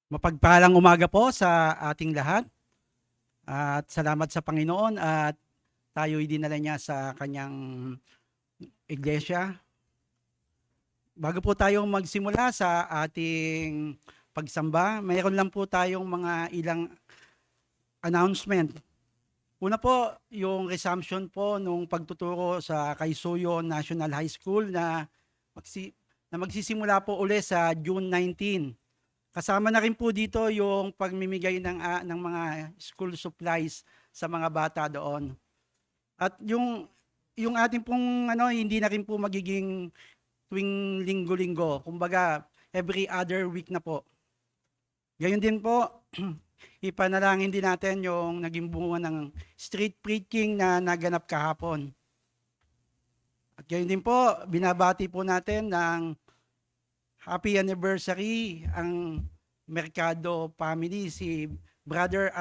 Mapagpalang umaga po sa ating lahat at salamat sa Panginoon at tayo'y dinala niya sa kanyang iglesia. Bago po tayo magsimula sa ating pagsamba, mayroon lang po tayong mga ilang announcement. Una po, yung resumption po nung pagtuturo sa Kaisuyo National High School na magsisimula po uli sa June 19. Kasama na rin po dito yung pagmimigay ng mga school supplies sa mga bata doon. At yung ating pong hindi na rin po magiging tuwing linggo-linggo. Kumbaga, every other week na po. Gayon din po, ipanalangin din natin yung naging bunga ng street preaching na naganap kahapon. At gayon din po, binabati po natin ng happy anniversary ang Mercado family, si Brother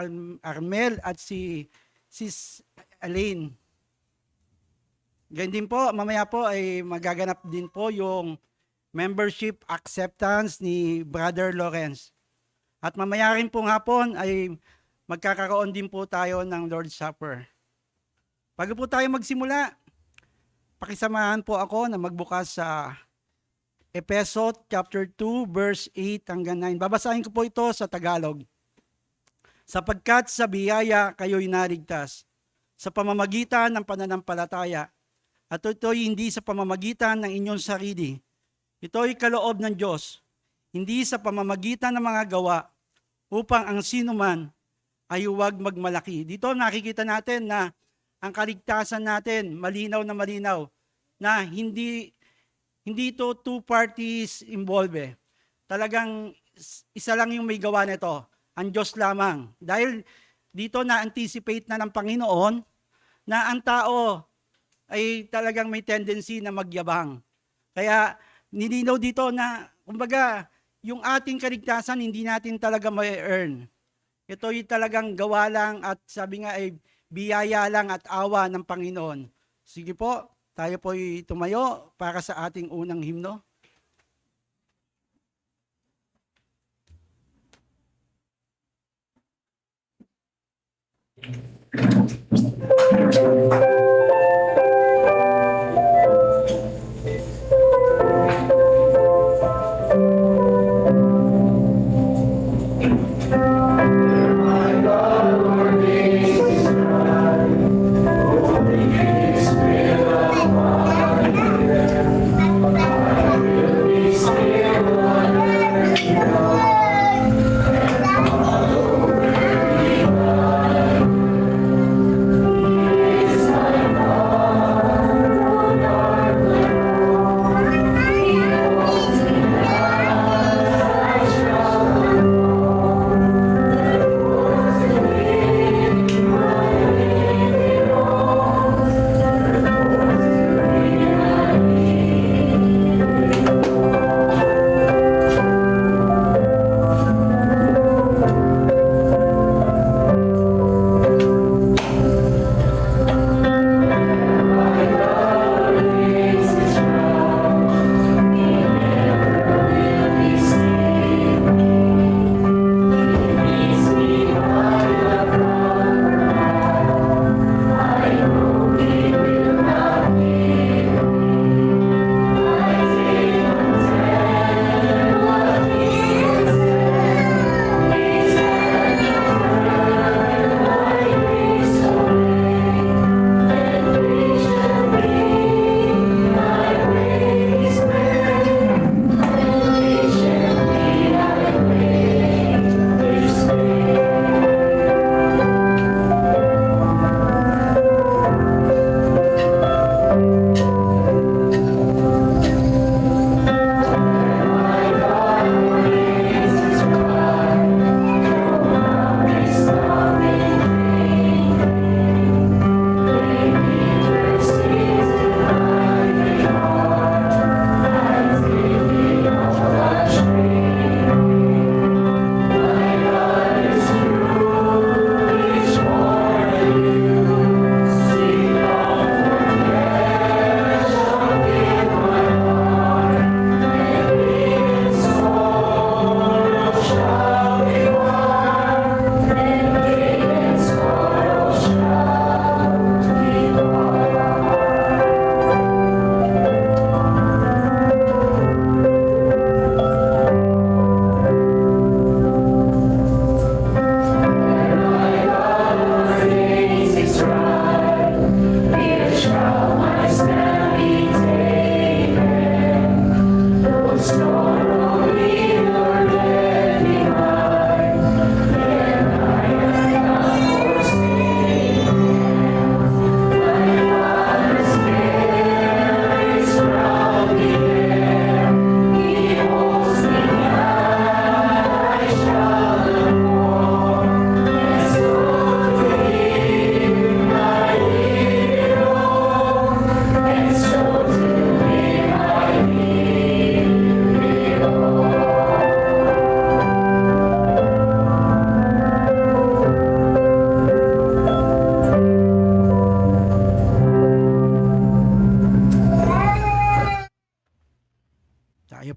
Armel at si Sis Elaine. Ganyan din po, mamaya po ay magaganap din po yung membership acceptance ni Brother Lawrence. At mamaya rin po hapon ay magkakaroon din po tayo ng Lord's Supper. Bago po tayo magsimula, pakisamahan po ako na magbukas sa Efeso chapter 2 verse 8 hanggang 9. Babasahin ko po ito sa Tagalog. Sapagkat sa biyaya kayo'y naligtas sa pamamagitan ng pananampalataya, at ito'y hindi sa pamamagitan ng inyong sarili. Ito'y kaloob ng Diyos, hindi sa pamamagitan ng mga gawa, upang ang sinuman ay huwag magmalaki. Dito nakikita natin na ang kaligtasan natin malinaw na hindi ito two parties involved. Talagang isa lang yung may gawa nito, ang Diyos lamang. Dahil dito na-anticipate na ng Panginoon na ang tao ay talagang may tendency na magyabang. Kaya nilinaw dito na, kumbaga, yung ating kaligtasan hindi natin talaga may earn. Ito'y talagang gawa lang at sabi nga ay biyaya lang at awa ng Panginoon. Sige po, tayo po'y tumayo para sa ating unang himno.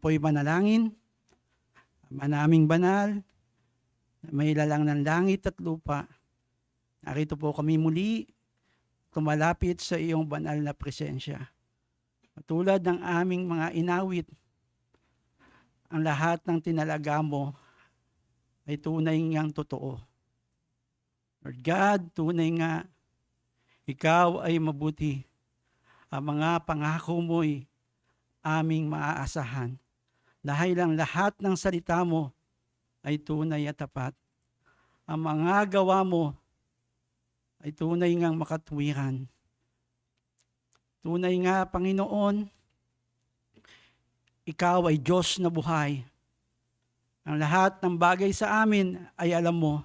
po'y manalangin. Ama naming banal, na may lalang ng langit at lupa, narito po kami muli, tumalapit sa iyong banal na presensya. Tulad ng aming mga inawit, ang lahat ng tinalaga mo ay tunay ngang totoo. Lord God, tunay nga, ikaw ay mabuti. Ang mga pangako mo'y aming maaasahan. Dahil ang lahat ng salita mo ay tunay at tapat. Ang mga gawa mo ay tunay ngang makatwiran. Tunay nga, Panginoon, ikaw ay Diyos na buhay. Ang lahat ng bagay sa amin ay alam mo.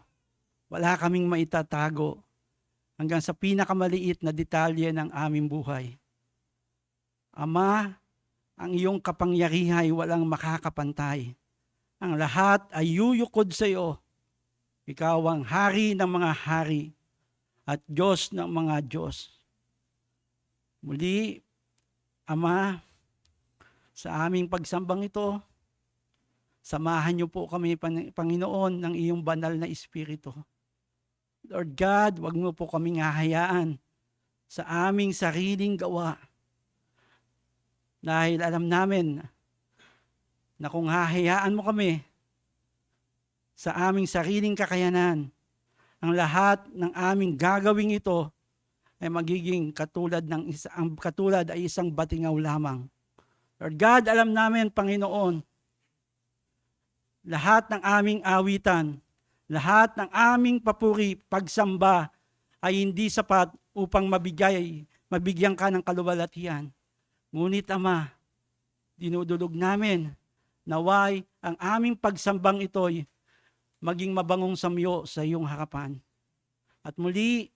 Wala kaming maitatago hanggang sa pinakamaliit na detalye ng aming buhay. Ama, ang iyong kapangyarihan ay walang makakapantay. Ang lahat ay yuyukod sa iyo. Ikaw ang hari ng mga hari at Diyos ng mga Diyos. Muli, Ama, sa aming pagsambang ito, samahan niyo po kami, Panginoon, ng iyong banal na Espiritu. Lord God, wag mo po kaming hahayaan sa aming sariling gawa. Dahil alam namin na kung hahayaan mo kami sa aming sariling kakayanan, ang lahat ng aming gagawing ito ay magiging katulad ay isang batingaw lamang. Lord God, alam namin, Panginoon, lahat ng aming awitan, lahat ng aming papuri, pagsamba ay hindi sapat upang mabigyan ka ng kaluwalhatian. Ngunit Ama, dinudulog namin naway ang aming pagsambang ito'y maging mabangong samyo sa iyong harapan. At muli,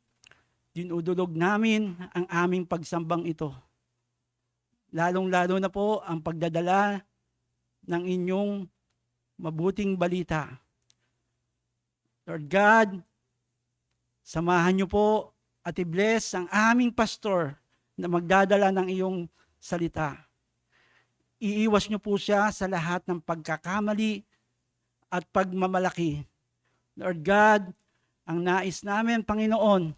dinudulog namin ang aming pagsambang ito. Lalong-lalo na po ang pagdadala ng inyong mabuting balita. Lord God, samahan niyo po at i-bless ang aming pastor na magdadala ng iyong salita. Iiwas niyo po siya sa lahat ng pagkakamali at pagmamalaki. Lord God, ang nais namin, Panginoon,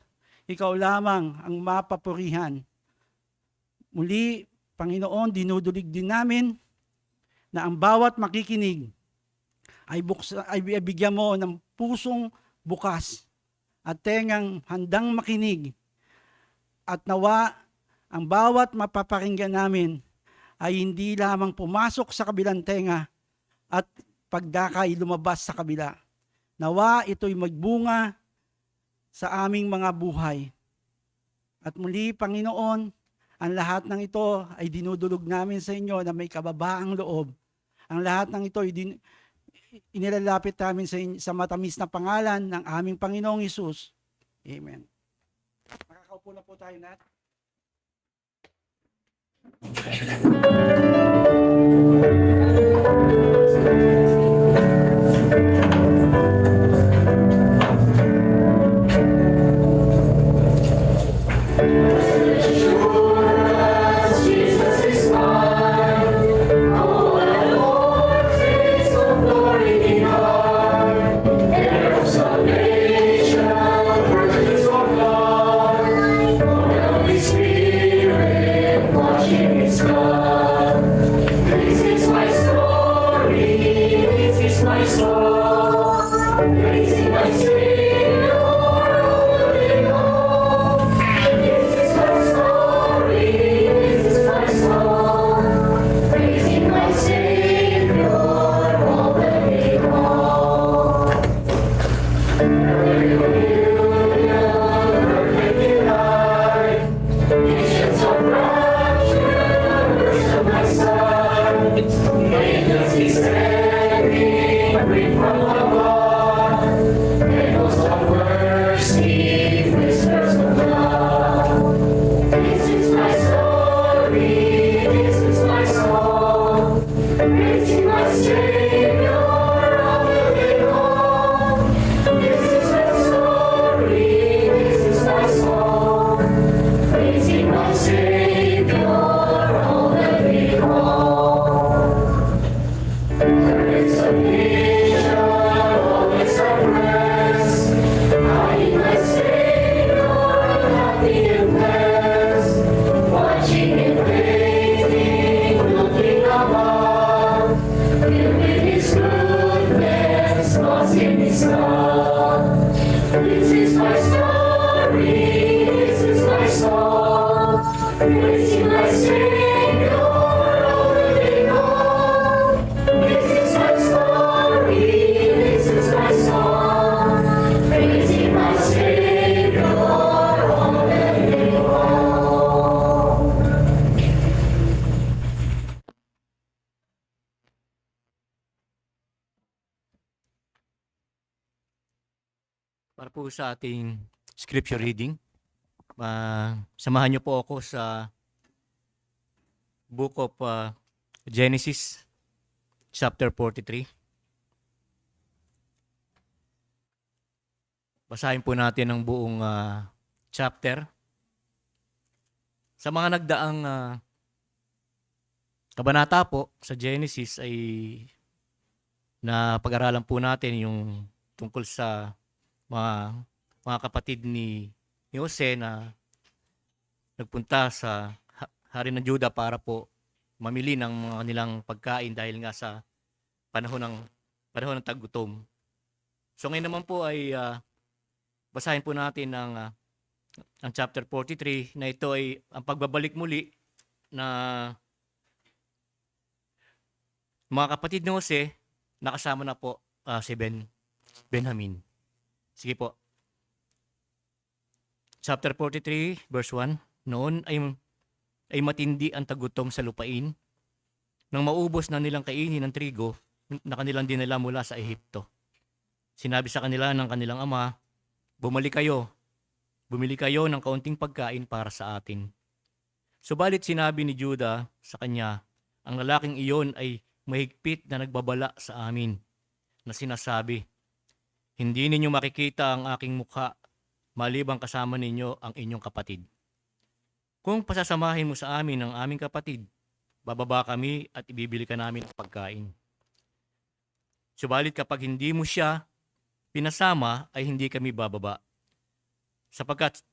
ikaw lamang ang mapapurihan. Muli, Panginoon, dinudulig din namin na ang bawat makikinig ay bigyan mo ng pusong bukas at tengang handang makinig. At nawa, ang bawat mapapakinggan namin ay hindi lamang pumasok sa kabilang tenga at pagdakay lumabas sa kabila. Nawa, ito'y magbunga sa aming mga buhay. At muli, Panginoon, ang lahat ng ito ay dinudulog namin sa inyo na may kababaang loob. Ang lahat ng ito ay inilalapit namin sa matamis na pangalan ng aming Panginoong Hesus. Amen. Makakaupo na po tayo natin. Spirit, watching in sky. Praising my Savior all the day long. This is my story, this is my song. Praising my Savior all the day long. Para po sa ating scripture reading, samahan niyo po ako sa Book of Genesis, chapter 43. Basahin po natin ang buong chapter. Sa mga nagdaang kabanata po sa Genesis ay pag-aralan po natin yung tungkol sa mga kapatid ni Jose na nagpunta sa hari ng Juda para po mamili ng mga kanilang pagkain dahil nga sa panahon ng taggutom. So ngayon naman po ay basahin po natin ang chapter 43 na ito ay ang pagbabalik muli na mga kapatid ni Jose, nakasama na po si Benjamin. Sige po. Chapter 43, verse 1. Noon ay matindi ang tagutom sa lupain nang maubos na nilang kainin ng trigo na kanilang dinala mula sa Ehipto. Sinabi sa kanila ng kanilang ama, bumili kayo ng kaunting pagkain para sa atin. Subalit sinabi ni Judah sa kanya, ang lalaking iyon ay mahigpit na nagbabala sa amin, na sinasabi, hindi ninyo makikita ang aking mukha malibang kasama ninyo ang inyong kapatid. Kung pasasamahin mo sa amin ang aming kapatid, bababa kami at ibibili ka namin ng pagkain. Subalit kapag hindi mo siya pinasama ay hindi kami bababa. Sapagkat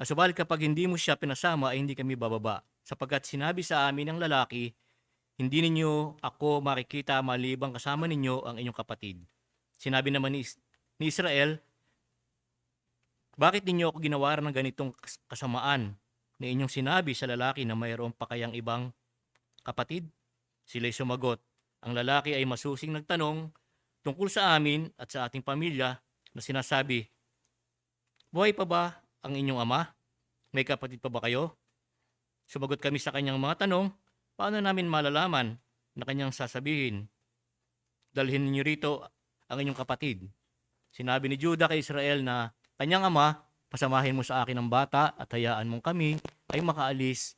subalit kapag hindi mo siya pinasama ay hindi kami bababa. Sapagkat sinabi sa amin ng lalaki, hindi ninyo ako makikita malibang kasama ninyo ang inyong kapatid. Sinabi naman ni Israel, bakit ninyo ako ginawaran ng ganitong kasamaan na inyong sinabi sa lalaki na mayroon pa kayang ibang kapatid? Sila'y sumagot, ang lalaki ay masusing nagtanong tungkol sa amin at sa ating pamilya na sinasabi, buhay pa ba ang inyong ama? May kapatid pa ba kayo? Sumagot kami sa kanyang mga tanong, paano namin malalaman na kanyang sasabihin, dalhin ninyo rito ang inyong kapatid. Sinabi ni Judah kay Israel na kanyang ama, pasamahin mo sa akin ang bata at hayaan mong kami ay makaalis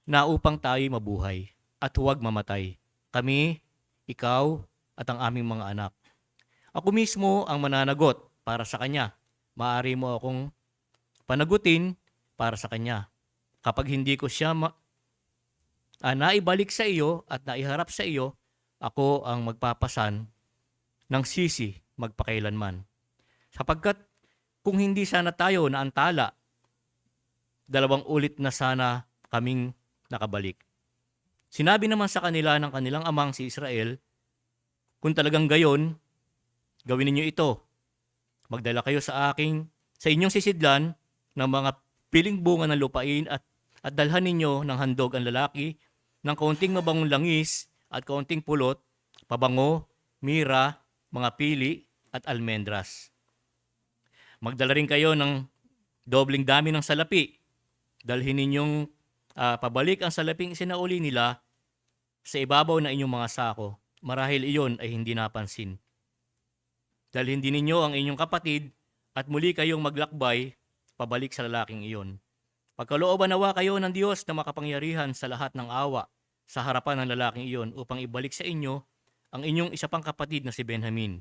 na upang tayo mabuhay at huwag mamatay. Kami, ikaw at ang aming mga anak. Ako mismo ang mananagot para sa kanya. Maaari mo akong panagutin para sa kanya. Kapag hindi ko siya naibalik sa iyo at naiharap sa iyo, ako ang magpapasan ng sisi magpakailanman. Sapagkat kung hindi sana tayo naantala, 2 ulit na sana kaming nakabalik. Sinabi naman sa kanila ng kanilang amang si Israel, kung talagang gayon, gawin ninyo ito. Magdala kayo sa inyong sisidlan ng mga piling bunga ng lupain at dalhan ninyo ng handog ang lalaki ng kaunting mabangong langis at kaunting pulot, pabango, mira, mga pili at almendras. Magdala rin kayo ng dobling dami ng salapi. Dalhin ninyong pabalik ang salaping isinauli nila sa ibabaw na inyong mga sako. Marahil iyon ay hindi napansin. Dalhin din ninyo ang inyong kapatid at muli kayong maglakbay pabalik sa lalaking iyon. Pagkalooban nawa kayo ng Diyos na makapangyarihan sa lahat ng awa sa harapan ng lalaking iyon upang ibalik sa inyo ang inyong isa pang kapatid na si Benjamin.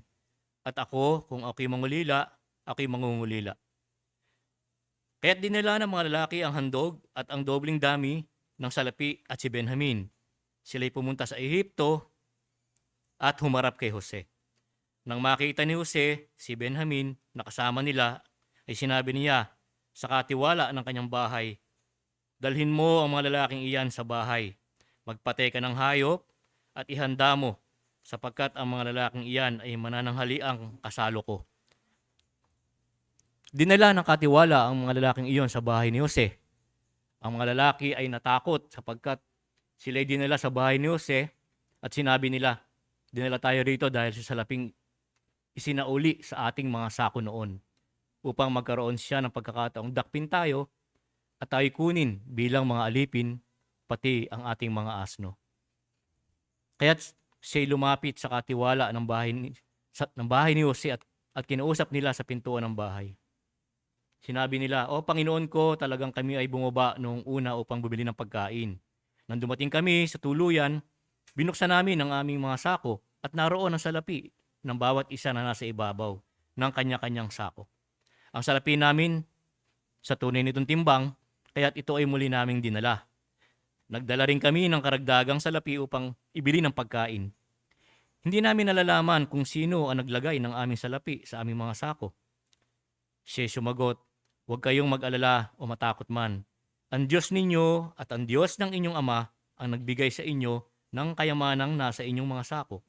At ako, kung ako'y mangulila, ako'y mangungulila. Kaya't dinala ng mga lalaki ang handog at ang dobling dami ng salapi at si Benjamin. Sila'y pumunta sa Ehipto at humarap kay Jose. Nang makita ni Jose si Benjamin na kasama nila, ay sinabi niya sa katiwala ng kanyang bahay, dalhin mo ang mga lalaking iyan sa bahay, magpatay ka ng hayop at ihanda mo sapagkat ang mga lalaking iyan ay manananghaliang kasalo ko. Dinala ng katiwala ang mga lalaking iyon sa bahay ni Jose. Ang mga lalaki ay natakot sapagkat sila'y dinala sa bahay ni Jose at sinabi nila, dinala tayo rito dahil sa salaping isinauli sa ating mga sako noon upang magkaroon siya ng pagkakataong dakpin tayo at tayo kunin bilang mga alipin pati ang ating mga asno. Kaya't siya'y lumapit sa katiwala ng bahay ni Jose at kinausap nila sa pintuan ng bahay. Sinabi nila, "O Panginoon ko, talagang kami ay bumaba noong una upang bumili ng pagkain. Nang dumating kami sa tuluyan, binuksan namin ang aming mga sako at naroon ang salapi ng bawat isa na nasa ibabaw ng kanya-kanyang sako. Ang salapi namin sa tunay nitong timbang, kaya't ito ay muli naming dinala. Nagdala rin kami ng karagdagang salapi upang ibili ng pagkain. Hindi namin nalalaman kung sino ang naglagay ng aming salapi sa aming mga sako." Siya sumagot, "Huwag kayong mag-alala o matakot man. Ang Diyos ninyo at ang Diyos ng inyong ama ang nagbigay sa inyo ng kayamanang nasa inyong mga sako.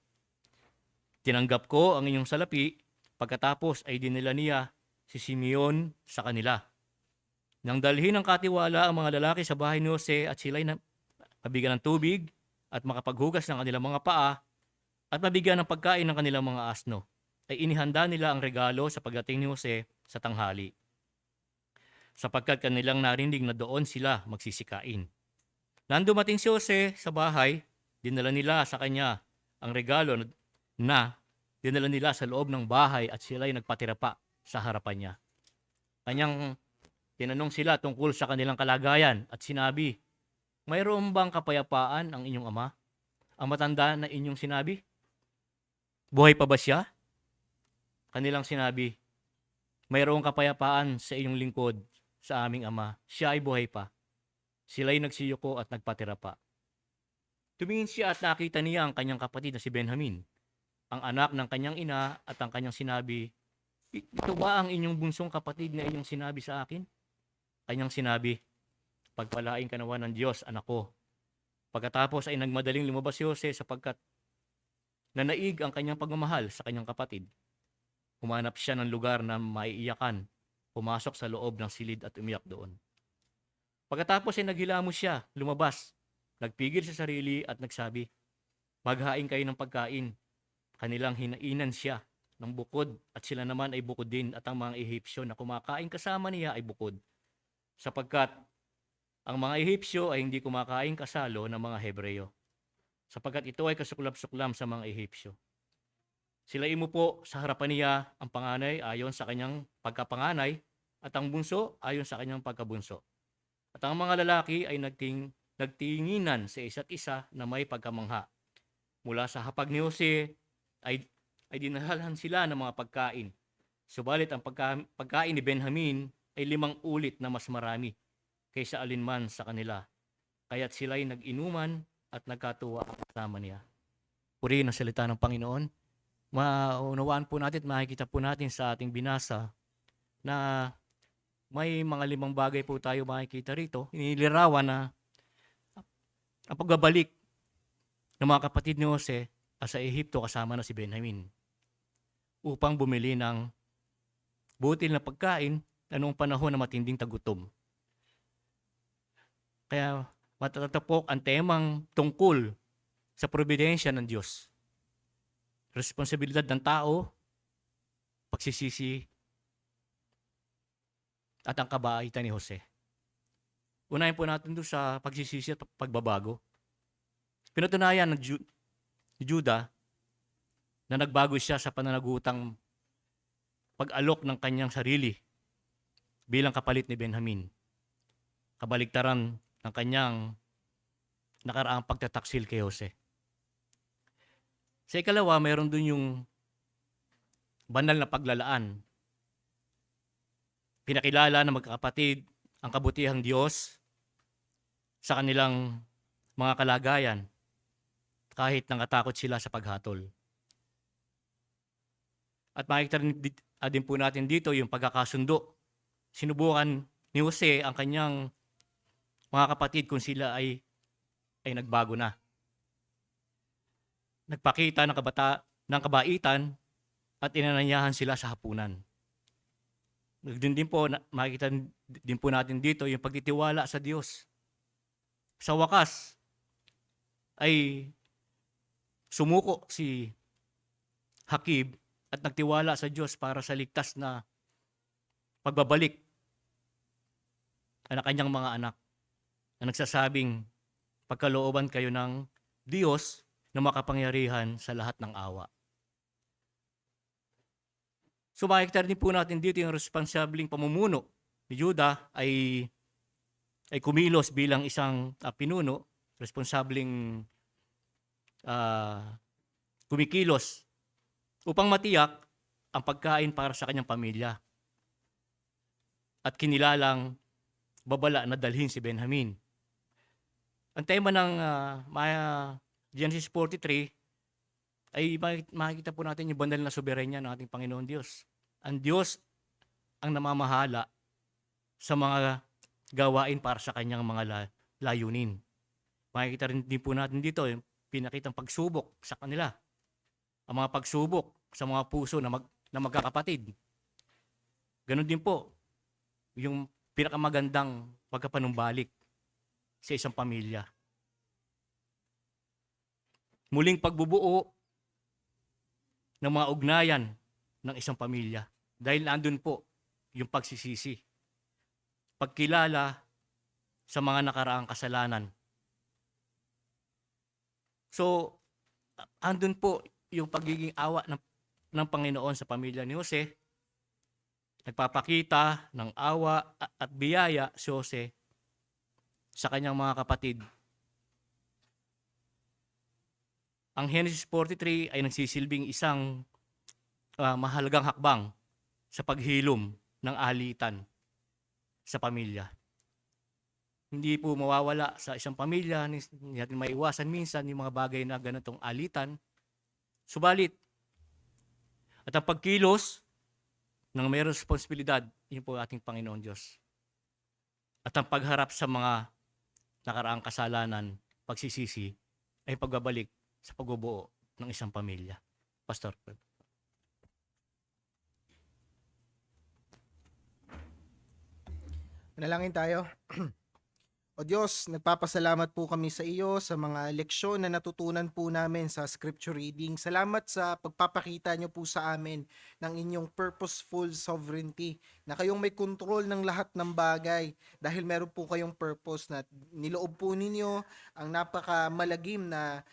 Tinanggap ko ang inyong salapi, pagkatapos ay dinala niya si Simeon sa kanila. Nang dalhin ng katiwala ang mga lalaki sa bahay ni Jose at sila'y mabigyan ng tubig at makapaghugas ng kanilang mga paa at mabigyan ng pagkain ng kanilang mga asno, ay inihanda nila ang regalo sa pagdating ni Jose sa tanghali, sapagkat kanilang narinig na doon sila magsisikain. Nang dumating si Jose sa bahay, dinala nila sa kanya ang regalo na dinala nila sa loob ng bahay at sila'y nagpatira pa sa harapan niya. Kanyang tinanong sila tungkol sa kanilang kalagayan at sinabi, "Mayroon bang kapayapaan ang inyong ama? Ang matanda na inyong sinabi? Buhay pa ba siya?" Kanilang sinabi, "Mayroong kapayapaan sa inyong lingkod sa aming ama. Siya ay buhay pa." Sila'y nagsiyuko at nagpatira pa. Tumingin siya at nakita niya ang kanyang kapatid na si Benjamin, ang anak ng kanyang ina, at ang kanyang sinabi, "Ito ba ang inyong bunsong kapatid na inyong sinabi sa akin?" Kanyang sinabi, "Pagpalain ka nawa ng Diyos, anak ko." Pagkatapos ay nagmadaling lumabas si Jose sapagkat nanaig ang kanyang pagmamahal sa kanyang kapatid. Humanap siya ng lugar na maiiyakan, pumasok sa loob ng silid at umiyak doon. Pagkatapos ay naghilamos siya, lumabas, nagpigil sa sarili at nagsabi, "Maghain kayo ng pagkain." Kanilang hinainan siya ng bukod at sila naman ay bukod din, at ang mga Ehipsyo na kumakain kasama niya ay bukod, sapagkat ang mga Ehipsyo ay hindi kumakain kasalo ng mga Hebreyo, sapagkat ito ay kasuklap-suklam sa mga Ehipsyo. Sila imupo sa harapan niya, ang panganay ayon sa kanyang pagkapanganay at ang bunso ayon sa kanyang pagkabunso. At ang mga lalaki ay nagtinginan sa isa't isa na may pagkamangha. Mula sa hapag ni Jose ay dinalhan sila ng mga pagkain. Subalit ang pagkain ni Benjamin ay 5 ulit na mas marami kaysa alinman sa kanila. Kaya't sila'y nag-inuman at nagkatuwa kasama niya. Purihin ang salita ng Panginoon. Maunawaan po natin at makikita po natin sa ating binasa na may mga 5 bagay po tayo makikita rito. Inilirawan na ang pagbabalik ng mga kapatid ni Jose sa Ehipto kasama na si Benjamin upang bumili ng butil na pagkain na noong panahon na matinding tagutom. Kaya matatapok ang temang tungkol sa providensya ng Diyos. Responsibilidad ng tao, pagsisisi, at ang kabaitan ni Jose. Unahin po natin doon sa pagsisisi at pagbabago. Pinatunayan ng Judah na nagbago siya sa pananagutang pag-alok ng kanyang sarili bilang kapalit ni Benjamin. Kabaligtaran ng kanyang nakaraang pagtataksil kay Jose. Sa ikalawa, mayroon dun yung banal na paglalaan. Pinakilala ng magkakapatid ang kabutihang Diyos sa kanilang mga kalagayan kahit nangatakot sila sa paghatol. At makikita din po natin dito yung pagkakasundo. Sinubukan ni Jose ang kanyang mga kapatid kung sila ay nagbago na. nagpakita ng kabaitan at inanyayahan sila sa hapunan. Makikita din po natin dito yung pagtitiwala sa Diyos. Sa wakas ay sumuko si Hakib at nagtiwala sa Diyos para sa ligtas na pagbabalik ng kanyang mga anak na nagsasabing pagkalooban kayo ng Diyos na makapangyarihan sa lahat ng awa. So makikita din po natin dito yung responsabling pamumuno ni Juda ay kumilos bilang isang pinuno, responsabling kumikilos upang matiyak ang pagkain para sa kanyang pamilya. At kinilalang babala na dalhin si Benjamin. Ang tema ng Genesis 43 ay makikita po natin yung banal na soberenya ng ating Panginoon Diyos. Ang Diyos ang namamahala sa mga gawain para sa kanyang mga layunin. Makikita rin din po natin dito yung pinakitang pagsubok sa kanila. Ang mga pagsubok sa mga puso na magkakapatid. Ganon din po yung pinakamagandang pagkapanumbalik sa isang pamilya. Muling pagbubuo ng mga ugnayan ng isang pamilya. Dahil nandun po yung pagsisisi. Pagkilala sa mga nakaraang kasalanan. So, andun po yung pagiging awa ng Panginoon sa pamilya ni Jose. Nagpapakita ng awa at biyaya si Jose sa kanyang mga kapatid. Ang Genesis 43 ay nagsisilbing isang mahalagang hakbang sa paghilom ng alitan sa pamilya. Hindi po mawawala sa isang pamilya, hindi natin maiwasan minsan yung mga bagay na ganitong alitan. Subalit, at ang pagkilos ng mayroong responsibilidad, yun po ating Panginoon Diyos. At ang pagharap sa mga nakaraang kasalanan, pagsisisi, ay pagbabalik sa pagbubuo ng isang pamilya. Pastor. Manalangin tayo. O Diyos, nagpapasalamat po kami sa iyo sa mga leksyon na natutunan po namin sa scripture reading. Salamat sa pagpapakita niyo po sa amin ng inyong purposeful sovereignty, na kayong may control ng lahat ng bagay dahil meron po kayong purpose na niloob po ninyo ang napakamalagim na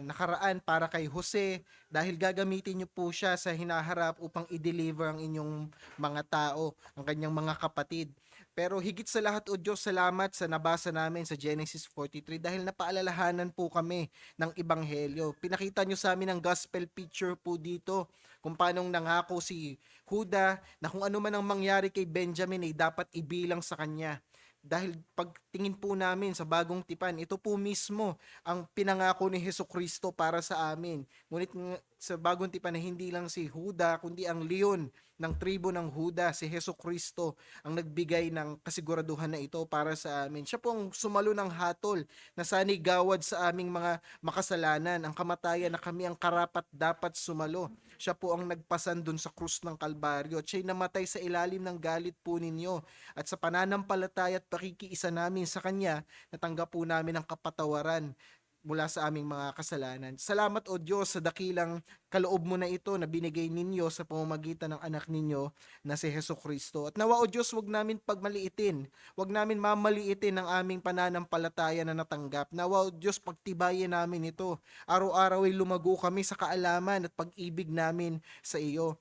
nakaraan para kay Jose dahil gagamitin niyo po siya sa hinaharap upang i-deliver ang inyong mga tao, ang kanyang mga kapatid. Pero higit sa lahat, O Diyos, salamat sa nabasa namin sa Genesis 43 dahil napaalalahanan po kami ng Ebanghelyo. Pinakita nyo sa amin ang gospel picture po dito kung paano nangako si Juda na kung ano man ang mangyari kay Benjamin ay dapat ibilang sa kanya. Dahil pagtingin po namin sa bagong tipan, ito po mismo ang pinangako ni Hesukristo para sa amin. Ngunit sa bagong tipan na hindi lang si Juda, kundi ang leon ng tribo ng Juda, si Hesukristo, ang nagbigay ng kasiguraduhan na ito para sa amin. Siya po ang sumalo ng hatol na sana'y gawad sa aming mga makasalanan, ang kamatayan na kami ang karapat dapat sumalo. Siya po ang nagpasan dun sa krus ng Kalbaryo at siya'y namatay sa ilalim ng galit po ninyo. At sa pananampalataya at pakikiisa namin sa Kanya, natanggap po namin ang kapatawaran mula sa aming mga kasalanan. Salamat o Diyos sa dakilang kaloob mo na ito na binigay ninyo sa pamamagitan ng anak ninyo na si Hesukristo. At nawa o Diyos, wag namin pagmaliitin, wag namin mamaliitin ang aming pananampalataya na natanggap. Nawa o Diyos, pagtibayin namin ito. Araw-araw ay lumago kami sa kaalaman at pag-ibig namin sa iyo.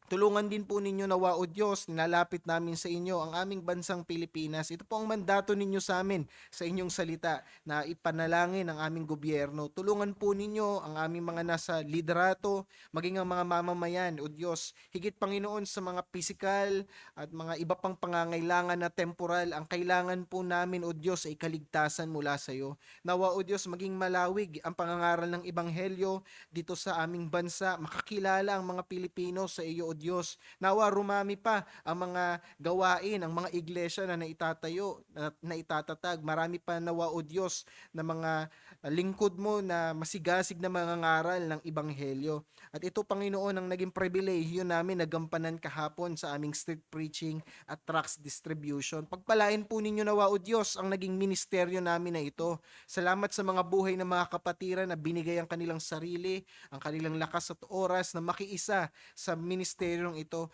Tulungan din po ninyo nawa o Diyos, nilalapit namin sa inyo ang aming bansang Pilipinas. Ito po ang mandato ninyo sa amin sa inyong salita na ipanalangin ang aming gobyerno. Tulungan po ninyo ang aming mga nasa liderato, maging ang mga mamamayan o Diyos. Higit Panginoon sa mga pisikal at mga iba pang pangangailangan na temporal, ang kailangan po namin o Diyos ay kaligtasan mula sa iyo. Nawa o Diyos, maging malawig ang pangangaral ng Ebanghelyo dito sa aming bansa. Makakilala ang mga Pilipino sa iyo o Diyos. Nawa rumami pa ang mga gawain, ang mga iglesia na naitatayo, na itatatag. Marami pa nawa o Diyos na mga lingkod mo na masigasig na mga ngaral ng Ebanghelyo. At ito, Panginoon, ang naging pribilehyo namin na gampanan kahapon sa aming street preaching at tracts distribution. Pagpalain po ninyo nawa, O Diyos, ang naging ministeryo namin na ito. Salamat sa mga buhay ng mga kapatiran na binigay ang kanilang sarili, ang kanilang lakas at oras na makiisa sa ministeryong ito.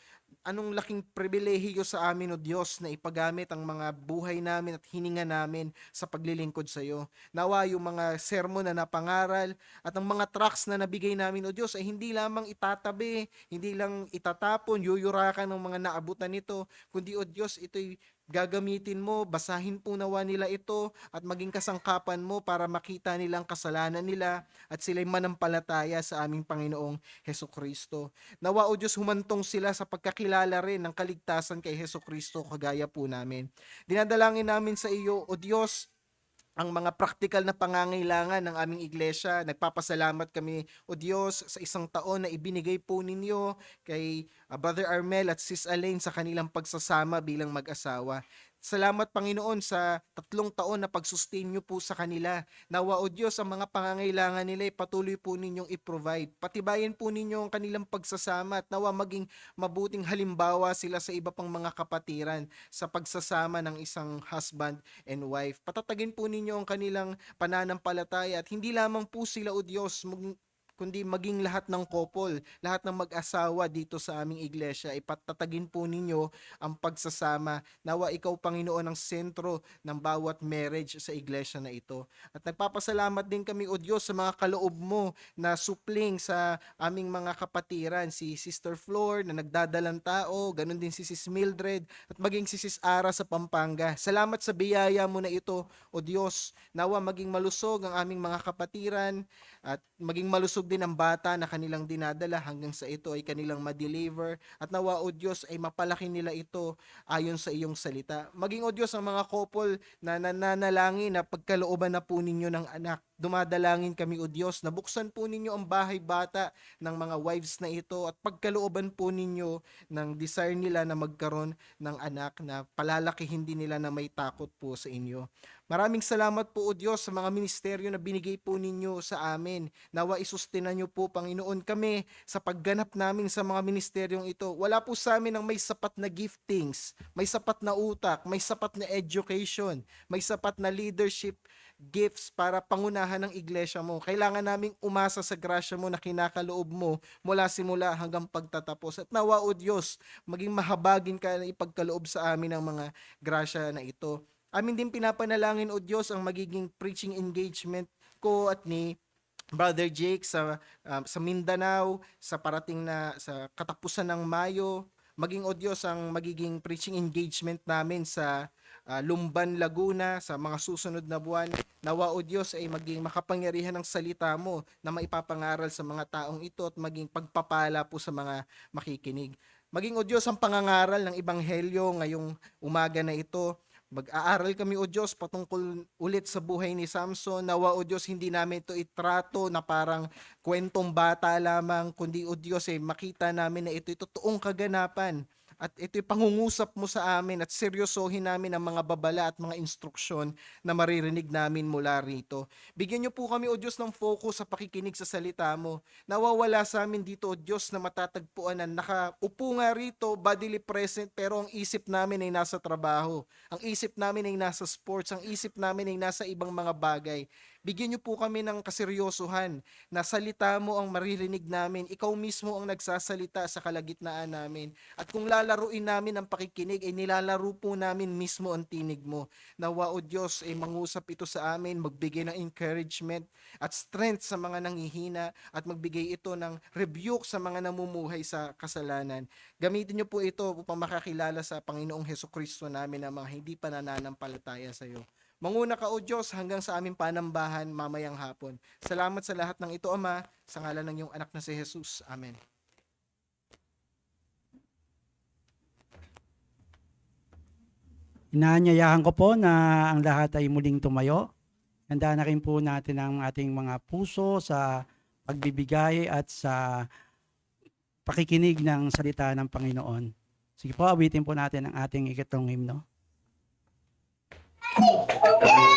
Anong laking pribilehiyo sa amin, O Diyos, na ipagamit ang mga buhay namin at hininga namin sa paglilingkod sa iyo. Nawa yung mga sermon na napangaral at ang mga tracts na nabigay namin, O Diyos, ay hindi lamang itatabi, hindi lang itatapon, yuyurakan ng mga naabutan nito, kundi, O Diyos, ito'y gagamitin mo, basahin po nawa nila ito at maging kasangkapan mo para makita nilang kasalanan nila at sila'y manampalataya sa aming Panginoong Hesukristo. Nawa, O Diyos, humantong sila sa pagkakilala rin ng kaligtasan kay Hesukristo kagaya po namin. Dinadalangin namin sa iyo, O Diyos, ang mga praktikal na pangangailangan ng aming iglesia. Nagpapasalamat kami, O Diyos, sa isang taon na ibinigay po ninyo kay Brother Armel at Sis Alain sa kanilang pagsasama bilang mag-asawa. Salamat, Panginoon, sa 3 taon na pag-sustain nyo po sa kanila. Nawa, O Diyos, ang mga pangangailangan nila ay patuloy po ninyong i-provide. Patibayan po ninyo ang kanilang pagsasama at nawa maging mabuting halimbawa sila sa iba pang mga kapatiran sa pagsasama ng isang husband and wife. Patatagin po ninyo ang kanilang pananampalataya at hindi lamang po sila, O Diyos, kundi maging lahat ng couple, lahat ng mag-asawa dito sa aming iglesia, ipatatagin po ninyo ang pagsasama. Nawa ikaw, Panginoon, ang sentro ng bawat marriage sa iglesia na ito. At nagpapasalamat din kami, O Diyos, sa mga kaloob mo na supling sa aming mga kapatiran, si Sister Flor na nagdadalang tao, ganun din si Sis Mildred, at maging si Sis Ara sa Pampanga. Salamat sa biyaya mo na ito, O Diyos. Nawa maging malusog ang aming mga kapatiran at maging malusog din ang bata na kanilang dinadala hanggang sa ito ay kanilang ma-deliver at nawa, O Diyos, ay mapalaki nila ito ayon sa iyong salita. Maging, O Diyos, ang mga couple na nananalangin na pagkalooban na po ninyo ng anak. Dumadalangin kami, O Diyos, na buksan po ninyo ang bahay bata ng mga wives na ito at pagkalooban po ninyo ng desire nila na magkaroon ng anak na palalakihin din nila na may takot po sa inyo. Maraming salamat po, O Diyos, sa mga ministeryo na binigay po ninyo sa amin. Nawa isustinan niyo po, Panginoon, kami sa pagganap namin sa mga ministeryong ito. Wala po sa amin ang may sapat na giftings, may sapat na utak, may sapat na education, may sapat na leadership gifts para pangunahan ng iglesia mo. Kailangan naming umasa sa grasya mo na kinakaloob mo mula simula hanggang pagtatapos. At nawa, O Diyos, maging mahabagin ka na ipagkaloob sa amin ang mga grasya na ito. Amin din pinapanalangin, O Diyos, ang magiging preaching engagement ko at ni Brother Jake sa Mindanao, sa parating na sa katapusan ng Mayo. Maging, O Diyos, ang magiging preaching engagement namin sa Lumban, Laguna sa mga susunod na buwan. Nawa, O Diyos, ay maging makapangyarihan ng salita mo na maipapangaral sa mga taong ito at maging pagpapala po sa mga makikinig. Maging, O Diyos, ang pangangaral ng Ebanghelyo ngayong umaga na ito. Mag-aaral kami, O Diyos, patungkol ulit sa buhay ni Samson. Nawa, O Diyos, hindi namin ito itrato na parang kwentong bata lamang, kundi, O Diyos, makita namin na ito'y totoong kaganapan. At ito'y pangungusap mo sa amin at seryosohin namin ang mga babala at mga instruksyon na maririnig namin mula rito. Bigyan niyo po kami, O Diyos, ng focus sa pakikinig sa salita mo. Nawawala sa amin dito, O Diyos, na matatagpuan na nakaupo nga rito, bodily present, pero ang isip namin ay nasa trabaho. Ang isip namin ay nasa sports. Ang isip namin ay nasa ibang mga bagay. Bigyan niyo po kami ng kaseryosohan na salita mo ang maririnig namin. Ikaw mismo ang nagsasalita sa kalagitnaan namin. At kung lalaruin namin ang pakikinig, ay nilalaro po namin mismo ang tinig mo. Nawa, O Diyos, ay mangusap ito sa amin, magbigay ng encouragement at strength sa mga nanghihina at magbigay ito ng rebuke sa mga namumuhay sa kasalanan. Gamitin niyo po ito upang makakilala sa Panginoong Hesukristo namin ang mga hindi pa nananampalataya sa iyo. Manguna ka, O Diyos, hanggang sa aming panambahan mamayang hapon. Salamat sa lahat ng ito, Ama, sa ngalan ng iyong anak na si Jesus. Amen. Inaanyayahan ko po na ang lahat ay muling tumayo. Handa na rin po natin ang ating mga puso sa pagbibigay at sa pakikinig ng salita ng Panginoon. Sige po, awitin po natin ang ating ikatlong himno. Yeah!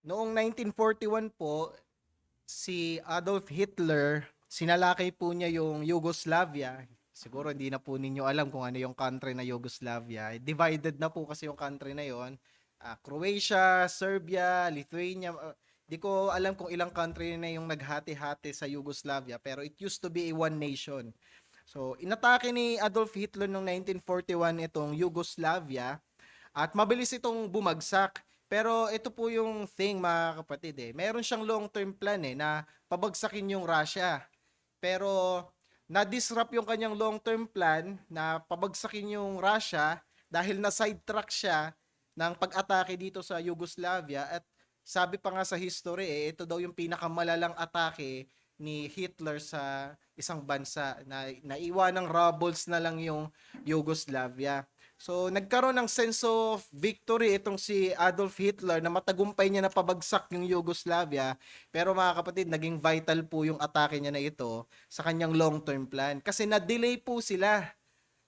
Noong 1941 po, si Adolf Hitler, sinalakay po niya yung Yugoslavia. Siguro hindi na po ninyo alam kung ano yung country na Yugoslavia. Divided na po kasi yung country na yon. Croatia, Serbia, Lithuania. Di ko alam kung ilang country na yung naghati-hati sa Yugoslavia, pero it used to be a one nation. So, inatake ni Adolf Hitler noong 1941 itong Yugoslavia at mabilis itong bumagsak. Pero ito po yung thing, mga kapatid, meron siyang long-term plan na pabagsakin yung Russia. Pero na-disrupt yung kanyang long-term plan na pabagsakin yung Russia dahil na-sidetrack siya ng pag-atake dito sa Yugoslavia. At sabi pa nga sa history, ito daw yung pinakamalalang atake ni Hitler sa isang bansa na naiwan ng rubbles na lang yung Yugoslavia. So, nagkaroon ng sense of victory itong si Adolf Hitler na matagumpay niya na pabagsak yung Yugoslavia. Pero mga kapatid, naging vital po yung atake niya na ito sa kanyang long-term plan. Kasi na-delay po sila.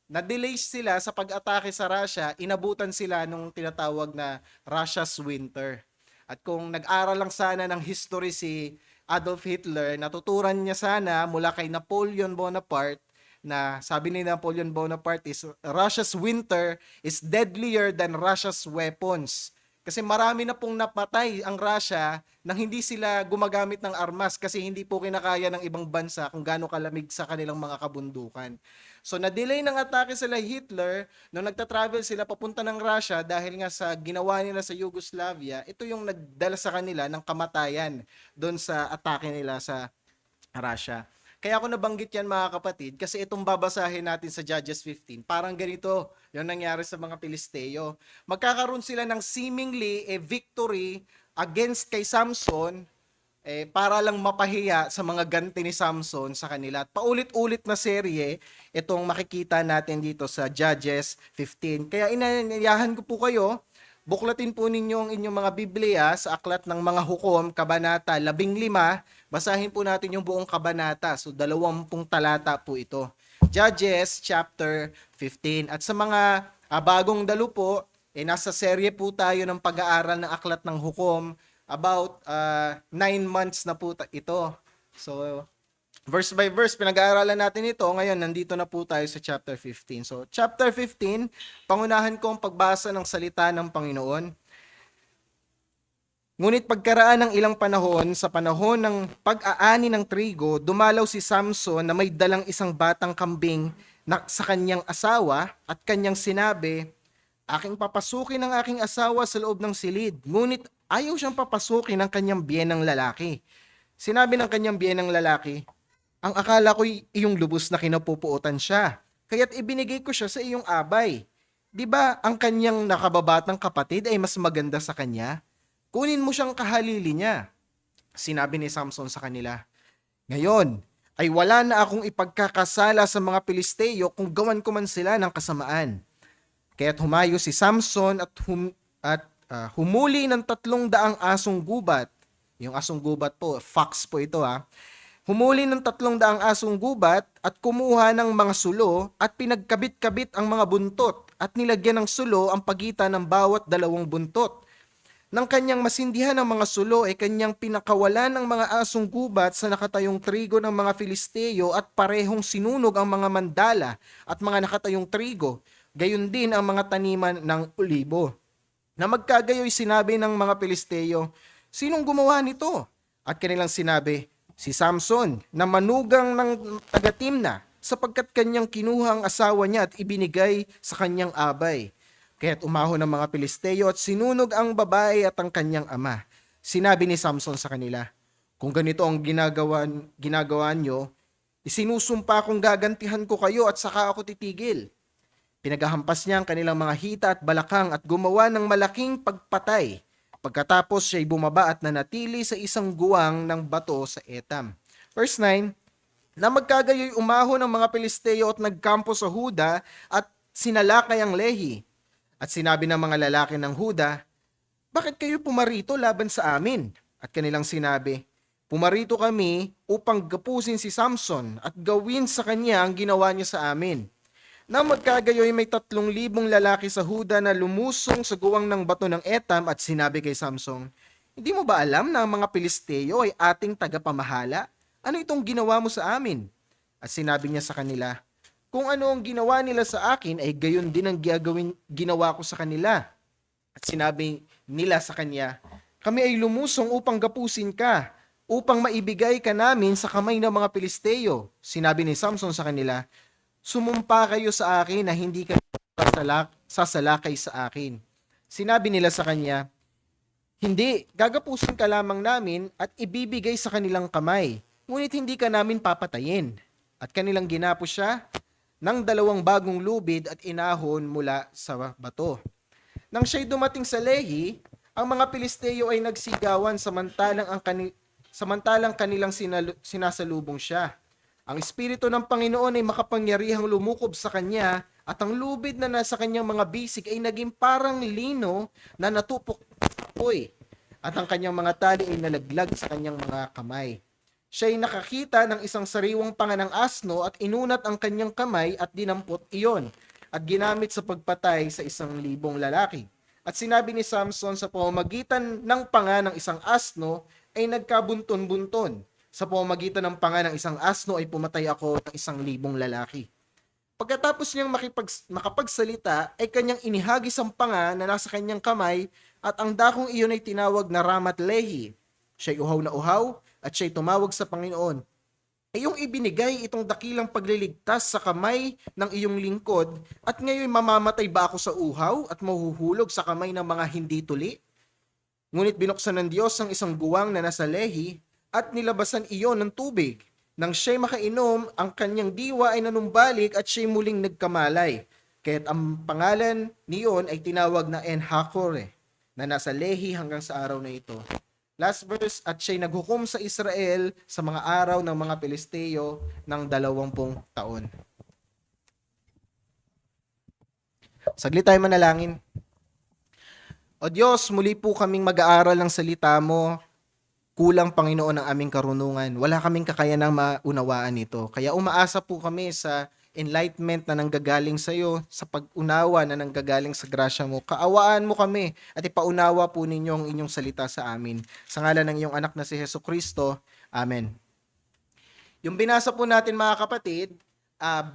Na-delay sila sa pag-atake sa Russia, inabutan sila nung tinatawag na Russia's Winter. At kung nag-aral lang sana ng history si Adolf Hitler, natuturan niya sana mula kay Napoleon Bonaparte na sabi ni Napoleon Bonaparte is Russia's winter is deadlier than Russia's weapons. Kasi marami na pong napatay ang Russia nang hindi sila gumagamit ng armas kasi hindi po kinakaya ng ibang bansa kung gaano kalamig sa kanilang mga kabundukan. So na-delay ng atake sila Hitler nung nagta-travel sila papunta ng Russia dahil nga sa ginawa nila sa Yugoslavia, ito yung nagdala sa kanila ng kamatayan doon sa atake nila sa Russia. Kaya ako nabanggit yan mga kapatid kasi itong babasahin natin sa Judges 15, parang ganito yung nangyari sa mga Pilisteo. Magkakaroon sila ng seemingly victory against kay Samson para lang mapahiya sa mga ganti ni Samson sa kanila. At paulit-ulit na serye itong makikita natin dito sa Judges 15. Kaya inanyayahan ko po kayo, buklatin po ninyo ang inyong mga Biblia sa Aklat ng Mga Hukom, Kabanata 15. Basahin po natin yung buong kabanata. So, 20 talata po ito. Judges chapter 15. At sa mga bagong dalo po, nasa serye po tayo ng pag-aaral ng Aklat ng Hukom. About 9 months na po ito. So, verse by verse, pinag-aaralan natin ito. Ngayon, nandito na po tayo sa chapter 15. So, chapter 15, pangunahan ko ang pagbasa ng salita ng Panginoon. Ngunit pagkaraan ng ilang panahon, sa panahon ng pag-aani ng trigo, dumalaw si Samson na may dalang isang batang kambing sa kanyang asawa at kanyang sinabi, "Aking papasukin ang aking asawa sa loob ng silid." Ngunit ayaw siyang papasukin ng kanyang biyenang lalaki. Sinabi ng kanyang biyenang lalaki, "Ang akala ko'y iyong lubos na kinapupuotan siya, kaya't ibinigay ko siya sa iyong abay. Di ba ang kanyang nakababatang kapatid ay mas maganda sa kanya? Kunin mo siyang kahalili niya." Sinabi ni Samson sa kanila, "Ngayon ay wala na akong ipagkakasala sa mga Pilisteo kung gawan ko man sila ng kasamaan." Kaya't humayo si Samson at humuli ng 300 asong gubat. Yung asong gubat po, fox po ito Humuli ng 300 asong gubat at kumuha ng mga sulo at pinagkabit-kabit ang mga buntot at nilagyan ng sulo ang pagitan ng bawat 2 buntot. Nang kanyang masindihan ng mga sulo ay kanyang pinakawalan ng mga asong gubat sa nakatayong trigo ng mga Filisteo at parehong sinunog ang mga mandala at mga nakatayong trigo, gayon din ang mga taniman ng olibo. Na magkagayoy sinabi ng mga Filisteo, "Sinong gumawa nito?" At kanilang sinabi, "Si Samson na manugang ng taga-Timna sapagkat kanyang kinuha ang asawa niya at ibinigay sa kanyang abay." Kaya't umahon ng mga Pilisteo at sinunog ang babae at ang kanyang ama. Sinabi ni Samson sa kanila, "Kung ganito ang ginagawa nyo, isinusumpa kong gagantihan ko kayo at saka ako titigil." Pinaghahampas niya ang kanilang mga hita at balakang at gumawa ng malaking pagpatay. Pagkatapos siya'y bumaba at nanatili sa isang guwang ng bato sa Etam. Verse 9, na magkagayoy umahon ng mga Pilisteo at nagkampo sa Huda at sinalakay ang Lehi. At sinabi ng mga lalaki ng Huda, "Bakit kayo pumarito laban sa amin?" At kanilang sinabi, "Pumarito kami upang gapusin si Samson at gawin sa kanya ang ginawa niya sa amin." Nang magkagayoy may 3,000 lalaki sa Huda na lumusong sa guwang ng bato ng Etam at sinabi kay Samson, "Hindi mo ba alam na ang mga Pilisteo ay ating tagapamahala? Ano itong ginawa mo sa amin?" At sinabi niya sa kanila, "Kung ano ang ginawa nila sa akin ay gayon din ang ginawa ko sa kanila." At sinabi nila sa kanya, "Kami ay lumusong upang gapusin ka, upang maibigay ka namin sa kamay ng mga Pilisteo." Sinabi ni Samson sa kanila, "Sumumpa kayo sa akin na hindi kayo sasalakay sa akin." Sinabi nila sa kanya, "Hindi, gagapusin ka lamang namin at ibibigay sa kanilang kamay, ngunit hindi ka namin papatayin." At kanilang ginapos siya ng 2 bagong lubid at inahon mula sa bato. Nang siya'y dumating sa Lehi, ang mga Pilisteo ay nagsigawan samantalang kanilang sinasalubong siya. Ang Espiritu ng Panginoon ay makapangyarihang lumukob sa kanya at ang lubid na nasa kanyang mga bisig ay naging parang lino na natupok sa apoy at ang kanyang mga tali ay nalaglag sa kanyang mga kamay. Siya ay nakakita ng isang sariwang panga ng asno at inunat ang kanyang kamay at dinampot iyon at ginamit sa pagpatay sa 1,000 lalaki. At sinabi ni Samson, sa pamamagitan ng panga ng isang asno ay nagkabunton-bunton. Sa pamamagitan ng panga ng isang asno ay pumatay ako ng 1,000 lalaki. Pagkatapos niyang makapagsalita, ay kanyang inihagis ang panga na nasa kanyang kamay at ang dakong iyon ay tinawag na Ramat Lehi. Siya'y uhaw na uhaw at siya'y tumawag sa Panginoon, "Iyong ibinigay itong dakilang pagliligtas sa kamay ng iyong lingkod at ngayon mamamatay ba ako sa uhaw at mahuhulog sa kamay ng mga hindi tuli?" Ngunit binuksan ng Diyos ang isang guwang na nasa Lehi at nilabasan iyon ng tubig. Nang siya'y makainom, ang kanyang diwa ay nanumbalik at siya'y muling nagkamalay. Kaya't ang pangalan niyon ay tinawag na En-Hakore, na nasa Lehi hanggang sa araw na ito. Last verse, at siya'y naghukom sa Israel sa mga araw ng mga Pilisteo ng 20 taon. Saglit tayo manalangin. O Diyos, muli po kaming mag-aaral ng salita mo. Kulang, Panginoon, ang aming karunungan. Wala kaming kakayanang maunawaan ito. Kaya umaasa po kami sa enlightenment na nanggagaling sa iyo, sa pag-unawa na nanggagaling sa grasya mo. Kaawaan mo kami at ipaunawa po ninyo ang inyong salita sa amin. Sa ngalan ng iyong anak na si Jesucristo. Amen. Yung binasa po natin, mga kapatid,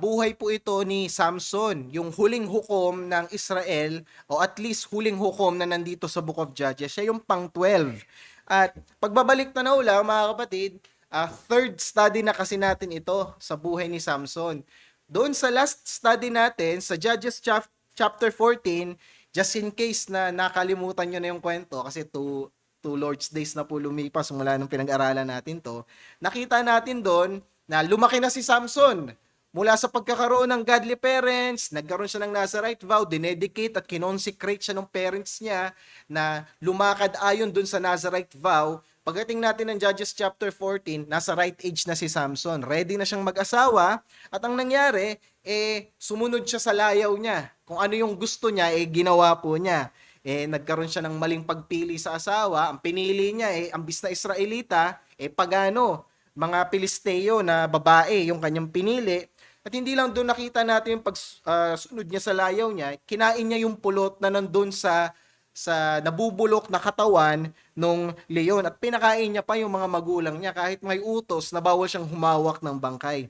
buhay po ito ni Samson, yung huling hukom ng Israel, o at least huling hukom na nandito sa Book of Judges. Siya yung pang-12. At pagbabalik tanaw lang, mga kapatid, third study na kasi natin ito sa buhay ni Samson. Doon sa last study natin, sa Judges chapter 14, just in case na nakalimutan nyo na yung kwento, kasi two Lord's Days na po lumipas mula nung pinag-aralan natin to, nakita natin doon na lumaki na si Samson. Mula sa pagkakaroon ng godly parents, nagkaroon siya ng Nazarite vow, dinedicate at kinonsecrate siya ng parents niya na lumakad ayon dun sa Nazarite vow. Pagdating natin ng Judges chapter 14, nasa right age na si Samson. Ready na siyang mag-asawa at ang nangyari, sumunod siya sa layaw niya. Kung ano yung gusto niya, ginawa po niya. Nagkaroon siya ng maling pagpili sa asawa. Ang pinili niya, ambis na Israelita, pagano, mga Pilisteo na babae yung kanyang pinili. At hindi lang doon nakita natin yung pagsunod niya sa layaw niya, kinain niya yung pulot na nandun sa nabubulok na katawan nung leon at pinakain niya pa yung mga magulang niya kahit may utos na bawal siyang humawak ng bangkay.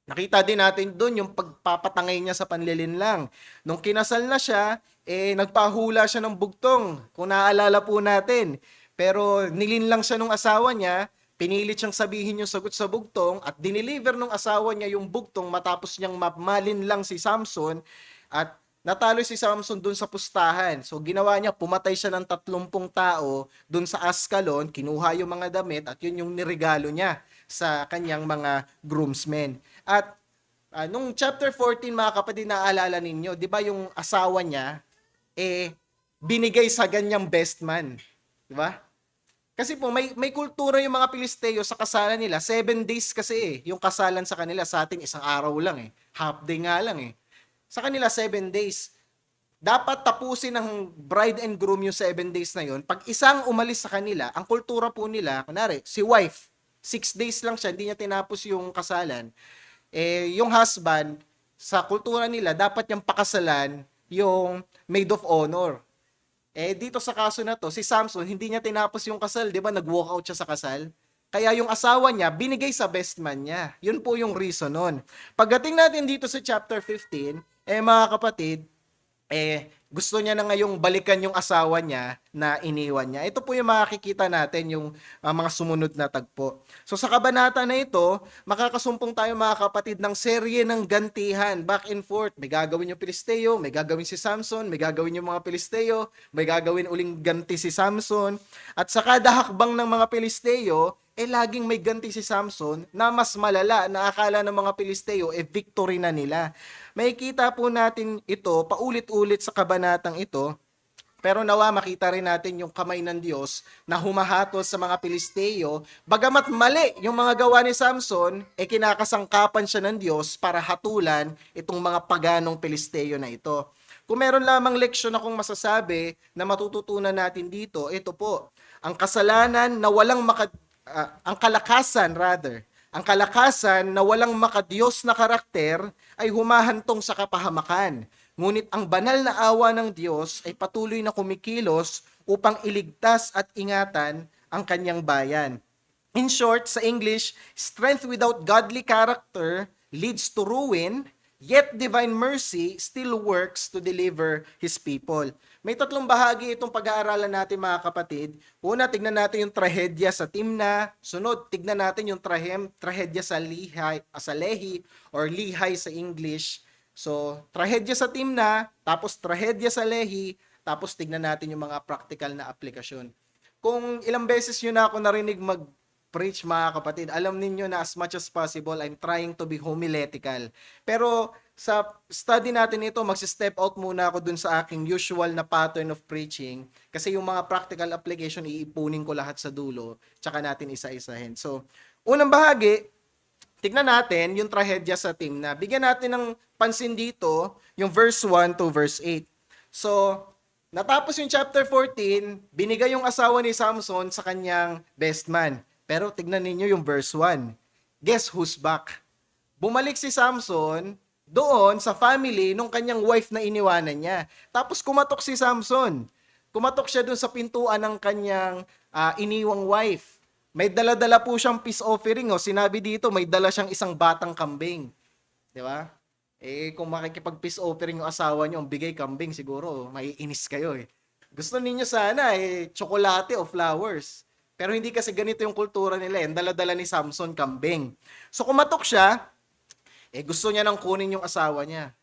Nakita din natin doon yung pagpapatangay niya sa panlilinlang. Nung kinasal na siya, nagpahula siya ng bugtong, kung naaalala po natin. Pero nilinlang siya nung asawa niya, pinilit siyang sabihin yung sagot sa bugtong at dineliver ng asawa niya yung bugtong matapos niyang mamalin lang si Samson at natalo si Samson dun sa pustahan. So ginawa niya, pumatay siya ng 30 tao dun sa Ascalon, kinuha yung mga damit at yun yung niregalo niya sa kanyang mga groomsmen. At nung chapter 14, mga kapatid, naaalala ninyo, di ba yung asawa niya, binigay sa ganyang best man. Di ba? Kasi po, may kultura yung mga Pilisteo sa kasalan nila. 7 days kasi yung kasalan sa kanila. Sa atin, isang araw lang Half day nga lang Sa kanila, 7 days. Dapat tapusin ng bride and groom yung 7 days na yun. Pag isang umalis sa kanila, ang kultura po nila, kunwari, si wife, 6 days lang siya, hindi niya tinapos yung kasalan. Yung husband, sa kultura nila, dapat niyang pakasalan yung maid of honor. Dito sa kaso na to, si Samson, hindi niya tinapos yung kasal, di ba? Nag-walk out siya sa kasal. Kaya yung asawa niya, binigay sa best man niya. Yun po yung reason nun. Pagdating natin dito sa chapter 15, mga kapatid, gusto niya na ngayong balikan yung asawa niya na iniwan niya. Ito po yung makikita natin, yung mga sumunod na tagpo. So sa kabanata na ito, makakasumpong tayo mga kapatid ng serye ng gantihan, back and forth. May gagawin yung Pilisteo, may gagawin si Samson, may gagawin yung mga Pilisteo, may gagawin uling ganti si Samson. At sa kada hakbang ng mga Pilisteo, laging may ganti si Samson na mas malala na akala ng mga Pilisteo, victory na nila. Makikita po natin ito paulit-ulit sa kabanatang ito, pero nawa makita rin natin yung kamay ng Diyos na humahatol sa mga Pilisteo. Bagamat mali yung mga gawa ni Samson, kinakasangkapan siya ng Diyos para hatulan itong mga paganong Pilisteo na ito. Kung meron lamang leksyon akong masasabi na matututunan natin dito, ito po, ang kasalanan na walang ang kalakasan na walang makadiyos na karakter ay humahantong sa kapahamakan. Ngunit ang banal na awa ng Diyos ay patuloy na kumikilos upang iligtas at ingatan ang kanyang bayan. In short, sa English, strength without godly character leads to ruin, yet divine mercy still works to deliver His people. May tatlong bahagi itong pag-aaralan natin mga kapatid. Una, tignan natin yung trahedya sa Timna. Sunod, tignan natin yung trahedya sa Lehi or Lihay sa English. So, trahedya sa Timna, tapos trahedya sa Lehi, tapos tignan natin yung mga practical na aplikasyon. Kung ilang beses yun na ako narinig mag-preach mga kapatid, alam ninyo na as much as possible, I'm trying to be homiletical. Pero sa study natin ito, magsi-step out muna ako dun sa aking usual na pattern of preaching kasi yung mga practical application iipunin ko lahat sa dulo, tsaka natin isa-isahin. So, unang bahagi, tignan natin yung trahedya sa Timna. Bigyan natin ng pansin dito yung verse 1 to verse 8. So, natapos yung chapter 14, binigay yung asawa ni Samson sa kanyang best man. Pero tignan ninyo yung verse 1. Guess who's back? Bumalik si Samson doon sa family nung kanyang wife na iniwanan niya. Tapos kumatok si Samson. Kumatok siya doon sa pintuan ng kanyang iniwang wife. May dala-dala po siyang peace offering. Sinabi dito, may dala siyang isang batang kambing. Di ba? Kung makikipag-peace offering yung asawa niyo, ang bigay kambing, siguro, maiinis kayo Gusto ninyo sana, tsokolate o flowers. Pero hindi kasi ganito yung kultura nila. Ang dala-dala ni Samson, kambing. So kumatok siya, gusto niya nang kunin yung asawa niya.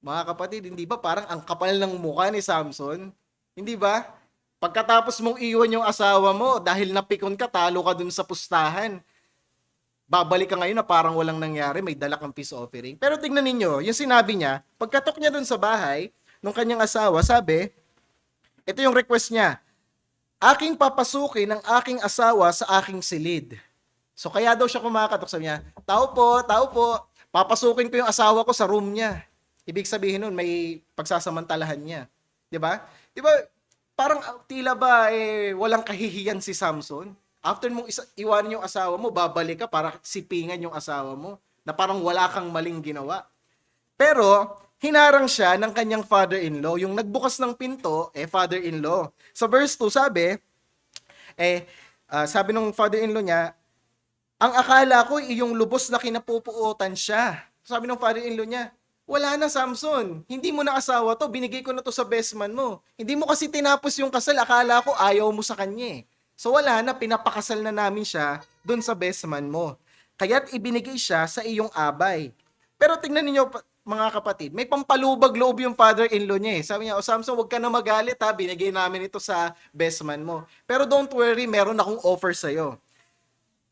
Mga kapatid, hindi ba parang ang kapal ng mukha ni Samson? Hindi ba? Pagkatapos mong iwan yung asawa mo, dahil napikon ka, talo ka dun sa pustahan. Babalik ka ngayon na parang walang nangyari, may dala kang peace offering. Pero tignan ninyo, yung sinabi niya, pagkatok niya dun sa bahay, nung kanyang asawa, sabi, ito yung request niya, aking papasukin ang aking asawa sa aking silid. So kaya daw siya kumakatok, sabi niya, tao po, papasukin ko yung asawa ko sa room niya. Ibig sabihin nun, may pagsasamantalahan niya. 'Di ba? 'Di ba? Parang tila ba walang kahihiyan si Samson? After mong iwanan yung asawa mo, babalik ka para sipingan yung asawa mo na parang wala kang maling ginawa. Pero hinarang siya ng kanyang father-in-law. Yung nagbukas ng pinto, father-in-law. Sa verse 2 sabi, sabi ng father-in-law niya, ang akala ko iyong lubos na kinapupuotan siya. Sabi ng father-in-law niya, wala na Samson, hindi mo na asawa to, binigay ko na to sa best man mo. Hindi mo kasi tinapos yung kasal, akala ko ayaw mo sa kanya So wala na, pinapakasal na namin siya dun sa best man mo. Kaya't ibinigay siya sa iyong abay. Pero tingnan niyo mga kapatid, may pampalubag loob yung father-in-law niya Sabi niya, Samson, huwag ka na magalit binigay namin ito sa best man mo. Pero don't worry, meron akong offer sa'yo.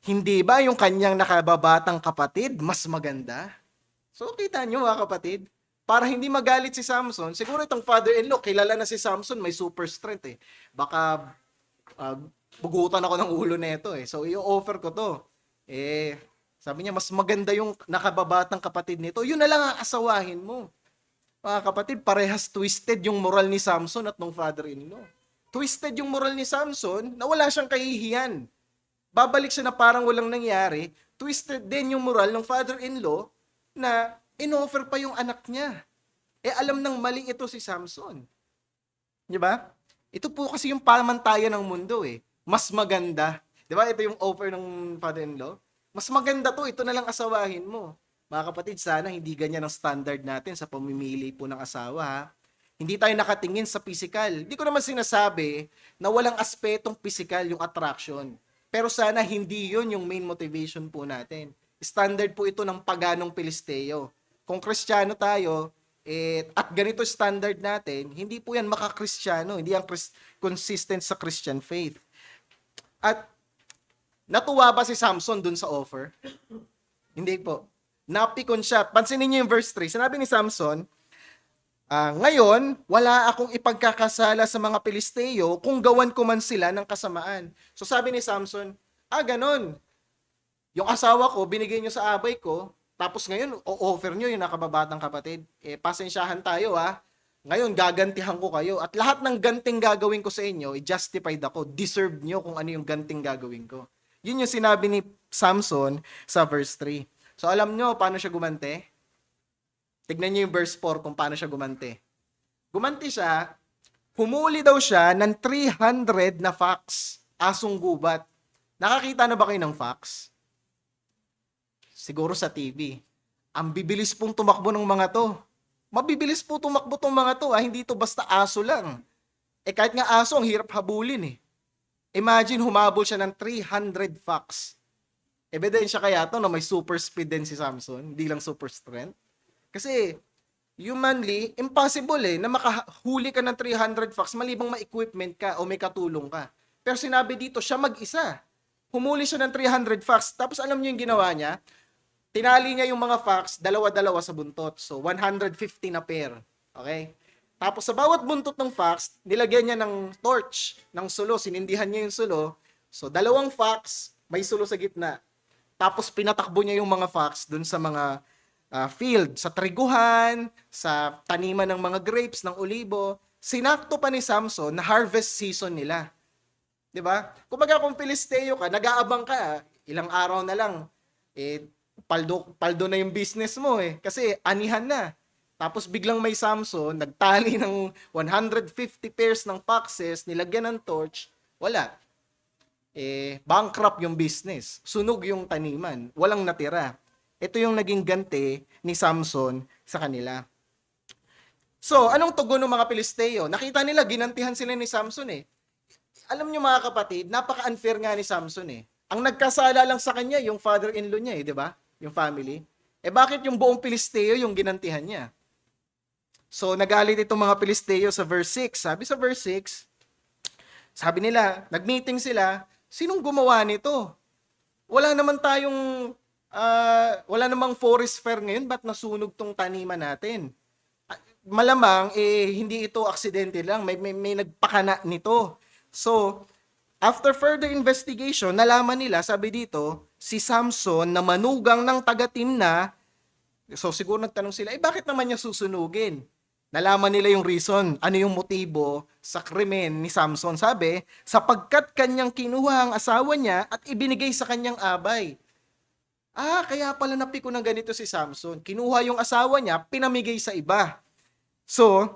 Hindi ba yung kanyang nakababatang kapatid mas maganda? So kita nyo mga kapatid, para hindi magalit si Samson, siguro itong father-in-law, kilala na si Samson, may super strength Baka bugutan ako ng ulo nito So i-offer ko to. Sabi niya, mas maganda yung nakababatang kapatid nito. Yun na lang ang asawahin mo. Mga kapatid, parehas twisted yung moral ni Samson at nung father-in-law. Twisted yung moral ni Samson na wala siyang kahihiyan. Babalik siya na parang walang nangyari. Twisted din yung moral ng father-in-law na inoffer pa yung anak niya. Alam ng mali ito si Samson. Di ba? Ito po kasi yung pamantayan ng mundo Mas maganda. Di ba? Ito yung offer ng father-in-law. Mas maganda to, ito na lang asawahin mo. Mga kapatid, sana hindi ganyan ang standard natin sa pamimili po ng asawa, ha? Hindi tayo nakatingin sa physical. Hindi ko naman sinasabi na walang aspetong physical yung attraction. Pero sana hindi yun yung main motivation po natin. Standard po ito ng paganong Pilisteo. Kung Kristiyano tayo, at ganito standard natin, hindi po yan makakristyano, hindi yan consistent sa Christian faith. At natuwa ba si Samson dun sa offer? Hindi po. Napikon siya. Pansinin niyo yung verse 3. Sinabi ni Samson, ngayon, wala akong ipagkakasala sa mga Pilisteo kung gawan ko man sila ng kasamaan. So sabi ni Samson, ganon. Yung asawa ko, binigay nyo sa abay ko, tapos ngayon, o-offer nyo yung nakababatang kapatid. Pasensyahan tayo Ngayon, gagantihan ko kayo. At lahat ng ganting gagawin ko sa inyo, justified ako. Deserve nyo kung ano yung ganting gagawin ko. Yun yung sinabi ni Samson sa verse 3. So alam nyo paano siya gumante? Tignan niyo yung verse 4 kung paano siya gumante. Gumanti siya, humuli daw siya ng 300 na fox, asong gubat. Nakakita na ba kayo ng fox? Siguro sa TV. Ang bibilis pong tumakbo ng mga to. Mabibilis po tumakbo tong mga to. Hindi to basta aso lang. Kahit nga aso, ang hirap habulin Imagine, humabol siya ng 300 fox. Ebidensya kaya to na may super speed din si Samson, hindi lang super strength. Kasi, humanly, impossible na makahuli ka ng 300 fox malibang may equipment ka o may katulong ka. Pero sinabi dito, siya mag-isa. Humuli siya ng 300 fox. Tapos alam niyo yung ginawa niya? Tinali niya yung mga fox, dalawa-dalawa sa buntot. So, 150 na pair. Okay? Tapos sa bawat buntot ng fox, nilagyan niya ng torch, ng sulo. Sinindihan niya yung sulo. So, 2 fox, may sulo sa gitna. Tapos pinatakbo niya yung mga fox dun sa mga field, sa triguhan, sa taniman ng mga grapes, ng olibo. Sinakto pa ni Samson na harvest season nila. 'Di ba? Kumbaga kung Pilisteo ka, nag-aabang ka, ilang araw na lang, paldo na yung business mo kasi anihan na. Tapos biglang may Samson, nagtali ng 150 pairs ng foxes, nilagyan ng torch, wala. Bankrupt yung business. Sunog yung taniman. Walang natira. Ito yung naging ganti ni Samson sa kanila. So, anong tugon ng mga Pilisteo? Nakita nila, ginantihan sila ni Samson Alam nyo mga kapatid, napaka-unfair nga ni Samson Ang nagkasala lang sa kanya, yung father-in-law niya di ba? Yung family. Bakit yung buong Pilisteo yung ginantihan niya? So, nagalit itong mga Pilisteo sa verse 6. Sabi sa verse 6, sabi nila, nag-meeting sila, sinong gumawa nito? Wala namang forest fire ngayon, ba't nasunog tong taniman natin? Malamang, hindi ito aksidente lang, may nagpakana nito. So, after further investigation, nalaman nila, sabi dito, si Samson na manugang ng taga-Timna, so siguro nagtanong sila, bakit naman niya susunugin? Nalaman nila yung reason, ano yung motibo sa krimen ni Samson. Sabi, sapagkat kanyang kinuha ang asawa niya at ibinigay sa kanyang abay. Kaya pala napiko ng ganito si Samson. Kinuha yung asawa niya, pinamigay sa iba. So,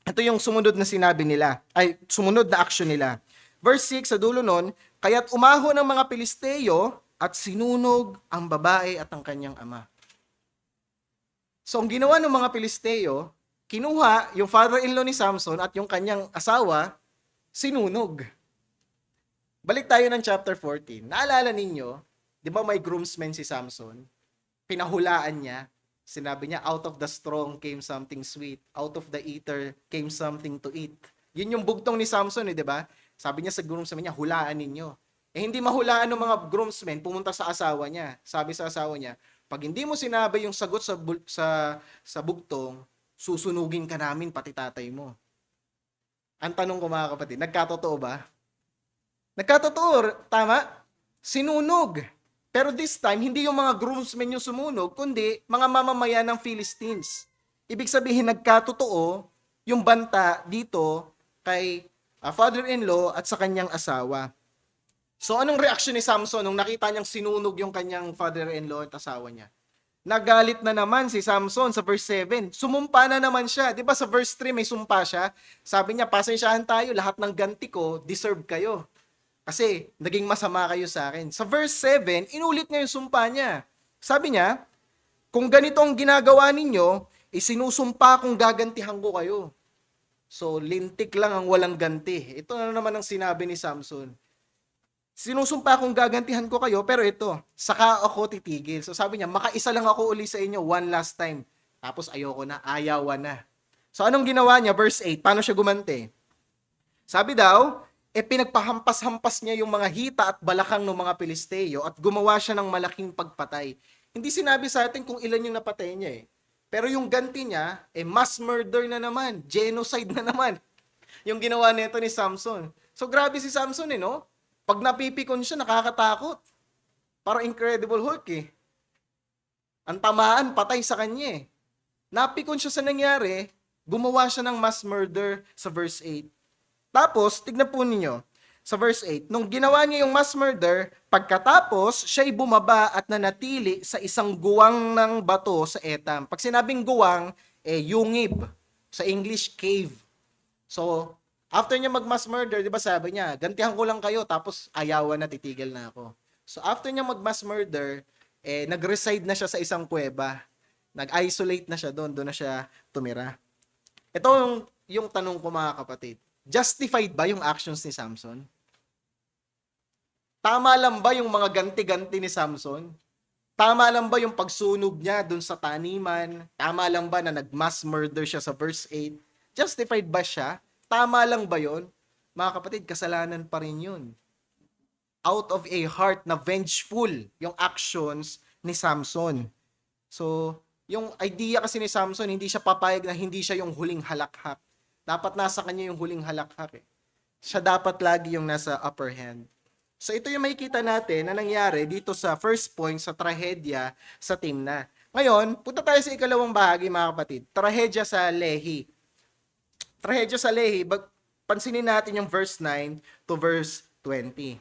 ito yung sumunod na sinabi nila, sumunod na action nila. Verse 6, sa dulo nun, kaya't umahon ang mga Pilisteo at sinunog ang babae at ang kanyang ama. So, ang ginawa ng mga Pilisteo, kinuha yung father-in-law ni Samson at yung kanyang asawa, sinunog. Balik tayo ng chapter 14. Naalala ninyo, di ba may groomsmen si Samson? Pinahulaan niya. Sinabi niya, out of the strong came something sweet. Out of the eater came something to eat. Yun yung bugtong ni Samson, di ba? Sabi niya sa groomsmen niya, hulaan ninyo. Hindi mahulaan ng mga groomsmen, pumunta sa asawa niya. Sabi sa asawa niya, pag hindi mo sinabi yung sagot sa bugtong, susunugin ka namin pati tatay mo. Ang tanong ko mga kapatid, nagkatotoo ba? Nagkatotoo, tama? Sinunog. Pero this time, hindi yung mga groomsmen yung sumunog, kundi mga mamamayan ng Philistines. Ibig sabihin, nagkatotoo yung banta dito kay father-in-law at sa kanyang asawa. So, anong reaksyon ni Samson nung nakita niyang sinunog yung kanyang father-in-law at asawa niya? Nagalit na naman si Samson sa verse 7. Sumumpa na naman siya. Di ba sa verse 3 may sumpa siya? Sabi niya, pasensyahan tayo, lahat ng ganti ko, deserve kayo. Kasi naging masama kayo sa akin. Sa verse 7, inulit niya yung sumpa niya. Sabi niya, kung ganito ang ginagawa ninyo, isinusumpa kong gagantihan ko kayo. So, lintik lang ang walang ganti. Ito na naman ang sinabi ni Samson. Sinusumpa kong gagantihan ko kayo, pero ito, saka ako titigil. So sabi niya, makaisa lang ako uli sa inyo one last time. Tapos ayoko na, ayawan na. So anong ginawa niya? Verse 8, paano siya gumanti? Sabi daw, pinagpahampas-hampas niya yung mga hita at balakang ng mga Pilisteo at gumawa siya ng malaking pagpatay. Hindi sinabi sa atin kung ilan yung napatay niya eh. Pero yung ganti niya, mass murder na naman, genocide na naman. Yung ginawa nito ni Samson. So grabe si Samson no? Pag napipikon siya, nakakatakot. Parang Incredible Hulk Ang tamaan, patay sa kanya Napikon siya sa nangyari, gumawa siya ng mass murder sa verse 8. Tapos, tignan po ninyo, sa verse 8, nung ginawa niya yung mass murder, pagkatapos, siya'y bumaba at nanatili sa isang guwang ng bato sa Etam. Pag sinabing guwang, yungib. Sa English, cave. So, after niya mag-mass murder, di ba sabi niya, gantihan ko lang kayo, tapos ayawan na, titigil na ako. So after niya mag-mass murder, nag-reside na siya sa isang kuweba. Nag-isolate na siya doon na siya tumira. Ito yung tanong ko mga kapatid. Justified ba yung actions ni Samson? Tama lang ba yung mga ganti-ganti ni Samson? Tama lang ba yung pagsunog niya doon sa taniman? Tama lang ba na nag-mass murder siya sa verse 8? Justified ba siya? Tama lang ba yon? Mga kapatid, kasalanan pa rin yun. Out of a heart na vengeful yung actions ni Samson. So, yung idea kasi ni Samson, hindi siya papayag na hindi siya yung huling halakhak. Dapat nasa kanya yung huling halakhak Siya dapat lagi yung nasa upper hand. So, ito yung makikita natin na nangyari dito sa first point sa trahedya sa Timna. Ngayon, punta tayo sa ikalawang bahagi mga kapatid. Trahedya sa Lehi. Trahedya sa Lehi, pansinin natin yung verse 9 to verse 20.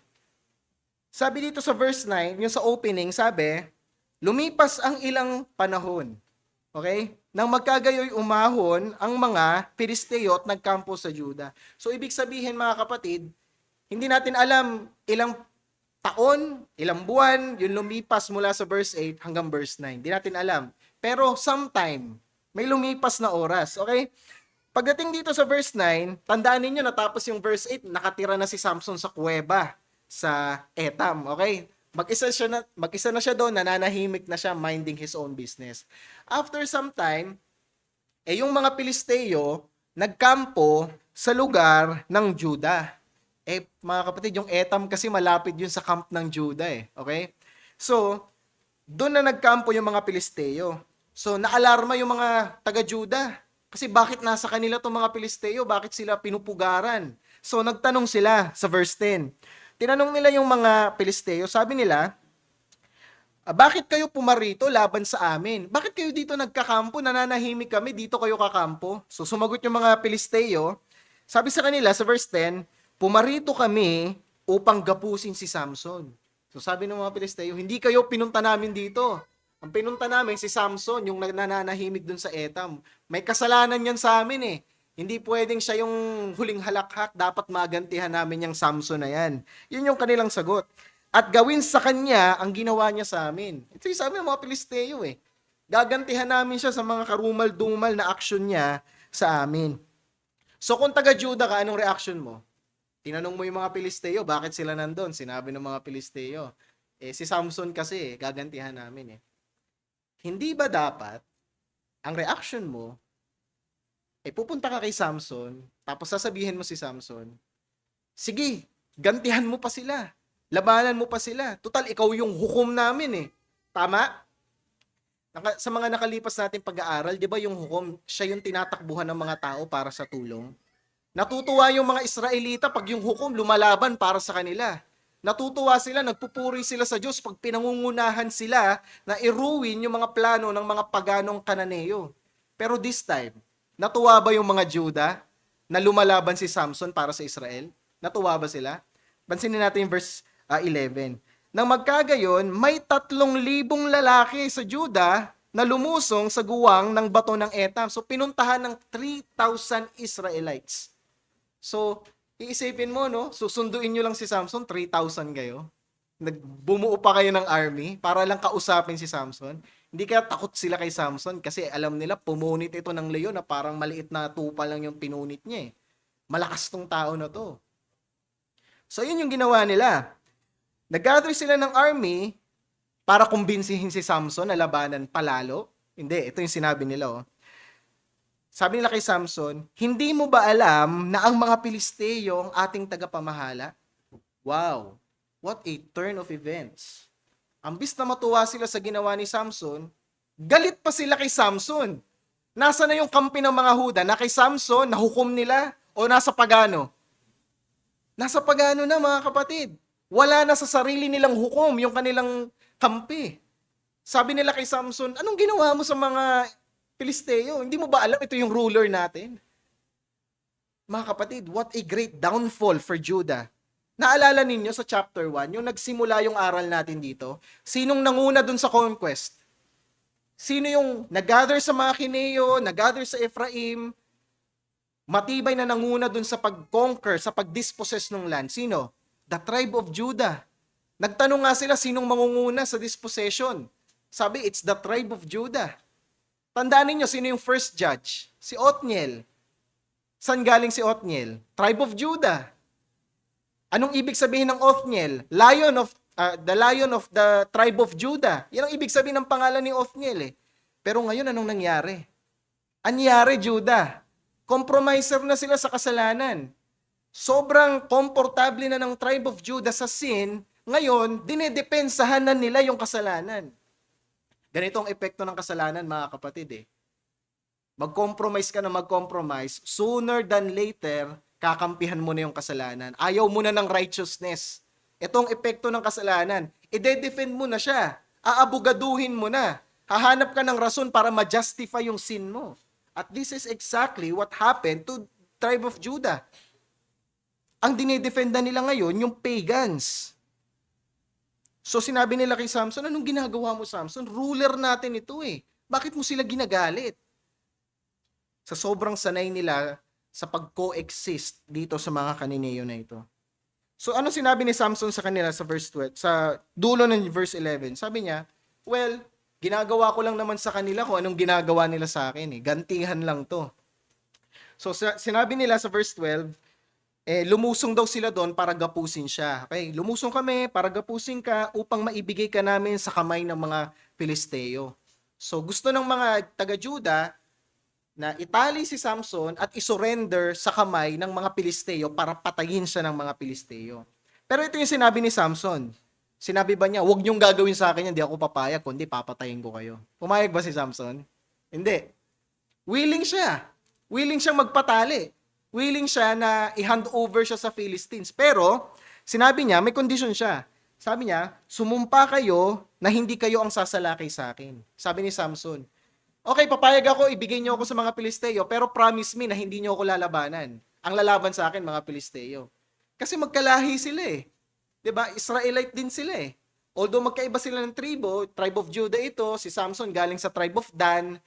Sabi dito sa verse 9, yung sa opening, sabi, lumipas ang ilang panahon. Okay? Nang magkagayoy umahon ang mga Pilisteo at nagkampo sa Juda. So, ibig sabihin mga kapatid, hindi natin alam ilang taon, ilang buwan, yung lumipas mula sa verse 8 hanggang verse 9. Hindi natin alam. Pero sometime, may lumipas na oras. Okay? Pagdating dito sa verse 9, tandaan ninyo natapos yung verse 8, nakatira na si Samson sa kuweba sa Etam, okay? Mag-isa na siya doon, nananahimik na siya, minding his own business. After some time, yung mga Pilisteo nagkampo sa lugar ng Juda. Mga kapatid, yung Etam kasi malapit yun sa camp ng Juda okay? So, doon na nagkampo yung mga Pilisteo. So, naalarma yung mga taga-Juda. Kasi bakit nasa kanila itong mga Pilisteo? Bakit sila pinupugaran? So nagtanong sila sa verse 10. Tinanong nila yung mga Pilisteo, sabi nila, bakit kayo pumarito laban sa amin? Bakit kayo dito nagkakampo? Nananahimik kami, dito kayo kakampo? So sumagot yung mga Pilisteo, sabi sa kanila sa verse 10, pumarito kami upang gapusin si Samson. So sabi ng mga Pilisteo, hindi kayo pinunta namin dito. Ang pinunta namin si Samson, yung nananahimik dun sa Etam. May kasalanan yan sa amin Hindi pwedeng siya yung huling halakhak, dapat magantihan namin yung Samson na yan. Yun yung kanilang sagot. At gawin sa kanya ang ginawa niya sa amin. Ito yung sabi ng mga Pilisteo Gagantihan namin siya sa mga karumal-dumal na action niya sa amin. So kung taga-Juda ka, anong reaction mo? Tinanong mo yung mga Pilisteo, bakit sila nandun? Sinabi ng mga Pilisteo, si Samson kasi, gagantihan namin Hindi ba dapat, ang reaction mo, pupunta ka kay Samson, tapos sasabihin mo si Samson, sige, gantihan mo pa sila, labanan mo pa sila, total, ikaw yung hukom namin Tama? Sa mga nakalipas natin pag-aaral, di ba yung hukom, siya yung tinatakbuhan ng mga tao para sa tulong? Natutuwa yung mga Israelita pag yung hukom lumalaban para sa kanila. Natutuwa sila, nagpupuri sila sa Diyos pag pinangungunahan sila na iruwin yung mga plano ng mga paganong Kananeo. Pero this time, natuwa ba yung mga Juda na lumalaban si Samson para sa Israel? Natuwa ba sila? Pansinin natin yung verse 11. Nang magkagayon, may 3,000 lalaki sa Juda na lumusong sa guwang ng bato ng Etam. So, pinuntahan ng 3,000 Israelites. So, iisipin mo, no? Susunduin nyo lang si Samson, 3,000 kayo. Bumuo pa kayo ng army para lang kausapin si Samson. Hindi kaya takot sila kay Samson kasi alam nila pumunit ito ng leon na parang maliit na tupa lang yung pinunit niya eh. Malakas tong tao na to. So, yun yung ginawa nila. Nag-gather sila ng army para kumbinsihin si Samson na labanan palalo. Hindi, ito yung sinabi nila. Oh. Sabi nila kay Samson, hindi mo ba alam na ang mga Pilisteo ang ating tagapamahala? Wow, what a turn of events. Ambis na matuwa sila sa ginawa ni Samson, galit pa sila kay Samson. Nasa na yung kampi ng mga Huda na kay Samson, nahukom nila o nasa pagano? Nasa pagano na mga kapatid. Wala na sa sarili nilang hukom yung kanilang kampi. Sabi nila kay Samson, anong ginawa mo sa mga Pilisteo? Hindi mo ba alam ito yung ruler natin? Mga kapatid, what a great downfall for Judah. Naalala ninyo sa chapter 1, yung nagsimula yung aral natin dito, sinong nanguna dun sa conquest? Sino yung nag-gather sa mga Kineo, nag-gather sa Ephraim, matibay na nanguna dun sa pag-conquer, sa pag-dispossess ng land? Sino? The tribe of Judah. Nagtanong nga sila sinong mangunguna sa dispossession. Sabi, it's the tribe of Judah. Tandaan ninyo, sino yung first judge? Si Othniel. Saan galing si Othniel? Tribe of Judah. Anong ibig sabihin ng Othniel? The lion of the tribe of Judah. Yan ang ibig sabihin ng pangalan ni Othniel eh. Pero ngayon, anong nangyari? Anyari, Judah. Compromiser na sila sa kasalanan. Sobrang komportable na ng tribe of Judah sa sin, ngayon, dinedepensahan na nila yung kasalanan. Ganito ang epekto ng kasalanan, mga kapatid eh. Mag-compromise ka na mag-compromise, sooner than later, kakampihan mo na yung kasalanan. Ayaw mo na ng righteousness. Ito ang epekto ng kasalanan. I-defend mo na siya. Aabugaduhin mo na. Hahanap ka ng rason para ma-justify yung sin mo. At this is exactly what happened to tribe of Judah. Ang dinedefenda nila ngayon, yung pagans. So sinabi nila kay Samson, anong ginagawa mo Samson? Ruler natin ito eh. Bakit mo sila ginagalit? Sa sobrang sanay nila sa pag-coexist dito sa mga Kanineo na ito. So ano sinabi ni Samson sa kanila sa verse 12, sa dulo ng verse 11? Sabi niya, well, ginagawa ko lang naman sa kanila kung anong ginagawa nila sa akin eh. Gantihan lang to. So sinabi nila sa verse 12, lumusong daw sila doon para gapusin siya. Okay, lumusong kami para gapusin ka upang maibigay ka namin sa kamay ng mga Pilisteo. So gusto ng mga taga-Juda na itali si Samson at isurrender sa kamay ng mga Pilisteo para patayin siya ng mga Pilisteo. Pero ito yung sinabi ni Samson. Sinabi ba niya, huwag niyong gagawin sa akin yan, hindi ako papayag, kundi papatayin ko kayo. Pumayag ba si Samson? Hindi. Willing siya. Willing siyang magpatali. Willing siya na i-hand over siya sa Philistines. Pero, sinabi niya, may condition siya. Sabi niya, sumumpa kayo na hindi kayo ang sasalakay sa akin. Sabi ni Samson, okay, papayag ako, ibigay niyo ako sa mga Pilisteo, pero promise me na hindi niyo ako lalabanan. Ang lalaban sa akin, mga Pilisteo. Kasi magkalahi sila eh. 'Di ba? Israelite din sila eh. Although magkaiba sila ng tribe of Judah ito, si Samson galing sa tribe of Dan,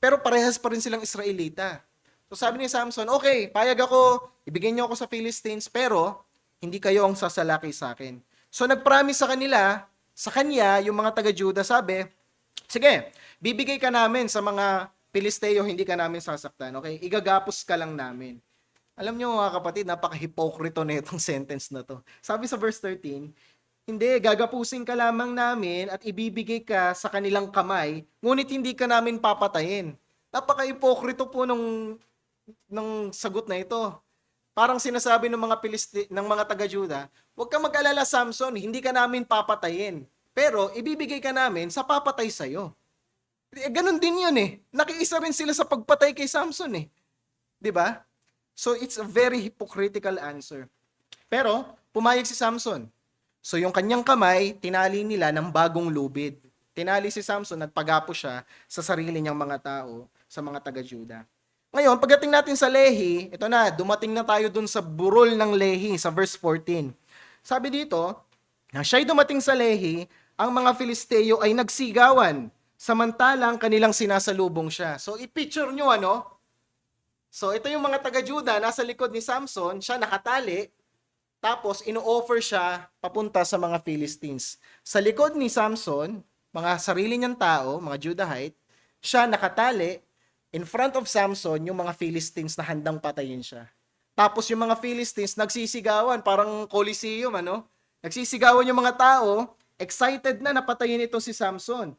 pero parehas pa rin silang Israelita. So sabi ni Samson, okay, payag ako, ibigay niyo ako sa Philistines, pero hindi kayo ang sasalaki sa akin. So nag-promise sa kanya, yung mga taga-Judah, sabi, sige, bibigay ka namin sa mga Pilisteo, hindi ka namin sasaktan, okay? Igagapos ka lang namin. Alam niyo mga kapatid, napaka-hipokrito na itong sentence na to. Sabi sa verse 13, hindi, gagapusin ka lamang namin at ibibigay ka sa kanilang kamay, ngunit hindi ka namin papatayin. Napaka-hipokrito po ng sagot na ito. Parang sinasabi ng mga taga-Judah, huwag ka mag-alala Samson, hindi ka namin papatayin. Pero ibibigay ka namin sa papatay sa'yo. Ganon din yun eh. Nakiisa rin sila sa pagpatay kay Samson eh. 'Di ba? So it's a very hypocritical answer. Pero pumayag si Samson. So yung kanyang kamay, tinali nila ng bagong lubid. Tinali si Samson at pagapo siya sa sarili niyang mga tao, sa mga taga-Judah. Ngayon, pagdating natin sa Lehi, ito na, dumating na tayo dun sa burol ng Lehi, sa verse 14. Sabi dito, Na siya'y dumating sa Lehi, ang mga Filisteo ay nagsigawan, samantalang kanilang sinasalubong siya. So, i-picture nyo ano? So, ito yung mga taga-Juda, nasa likod ni Samson, siya nakatali, tapos ino-offer siya papunta sa mga Philistines. Sa likod ni Samson, mga sarili niyang tao, mga Judahite, siya nakatali, in front of Samson, yung mga Philistines na handang patayin siya. Tapos yung mga Philistines nagsisigawan, parang Coliseum, ano? Nagsisigawan yung mga tao, excited na napatayin ito si Samson.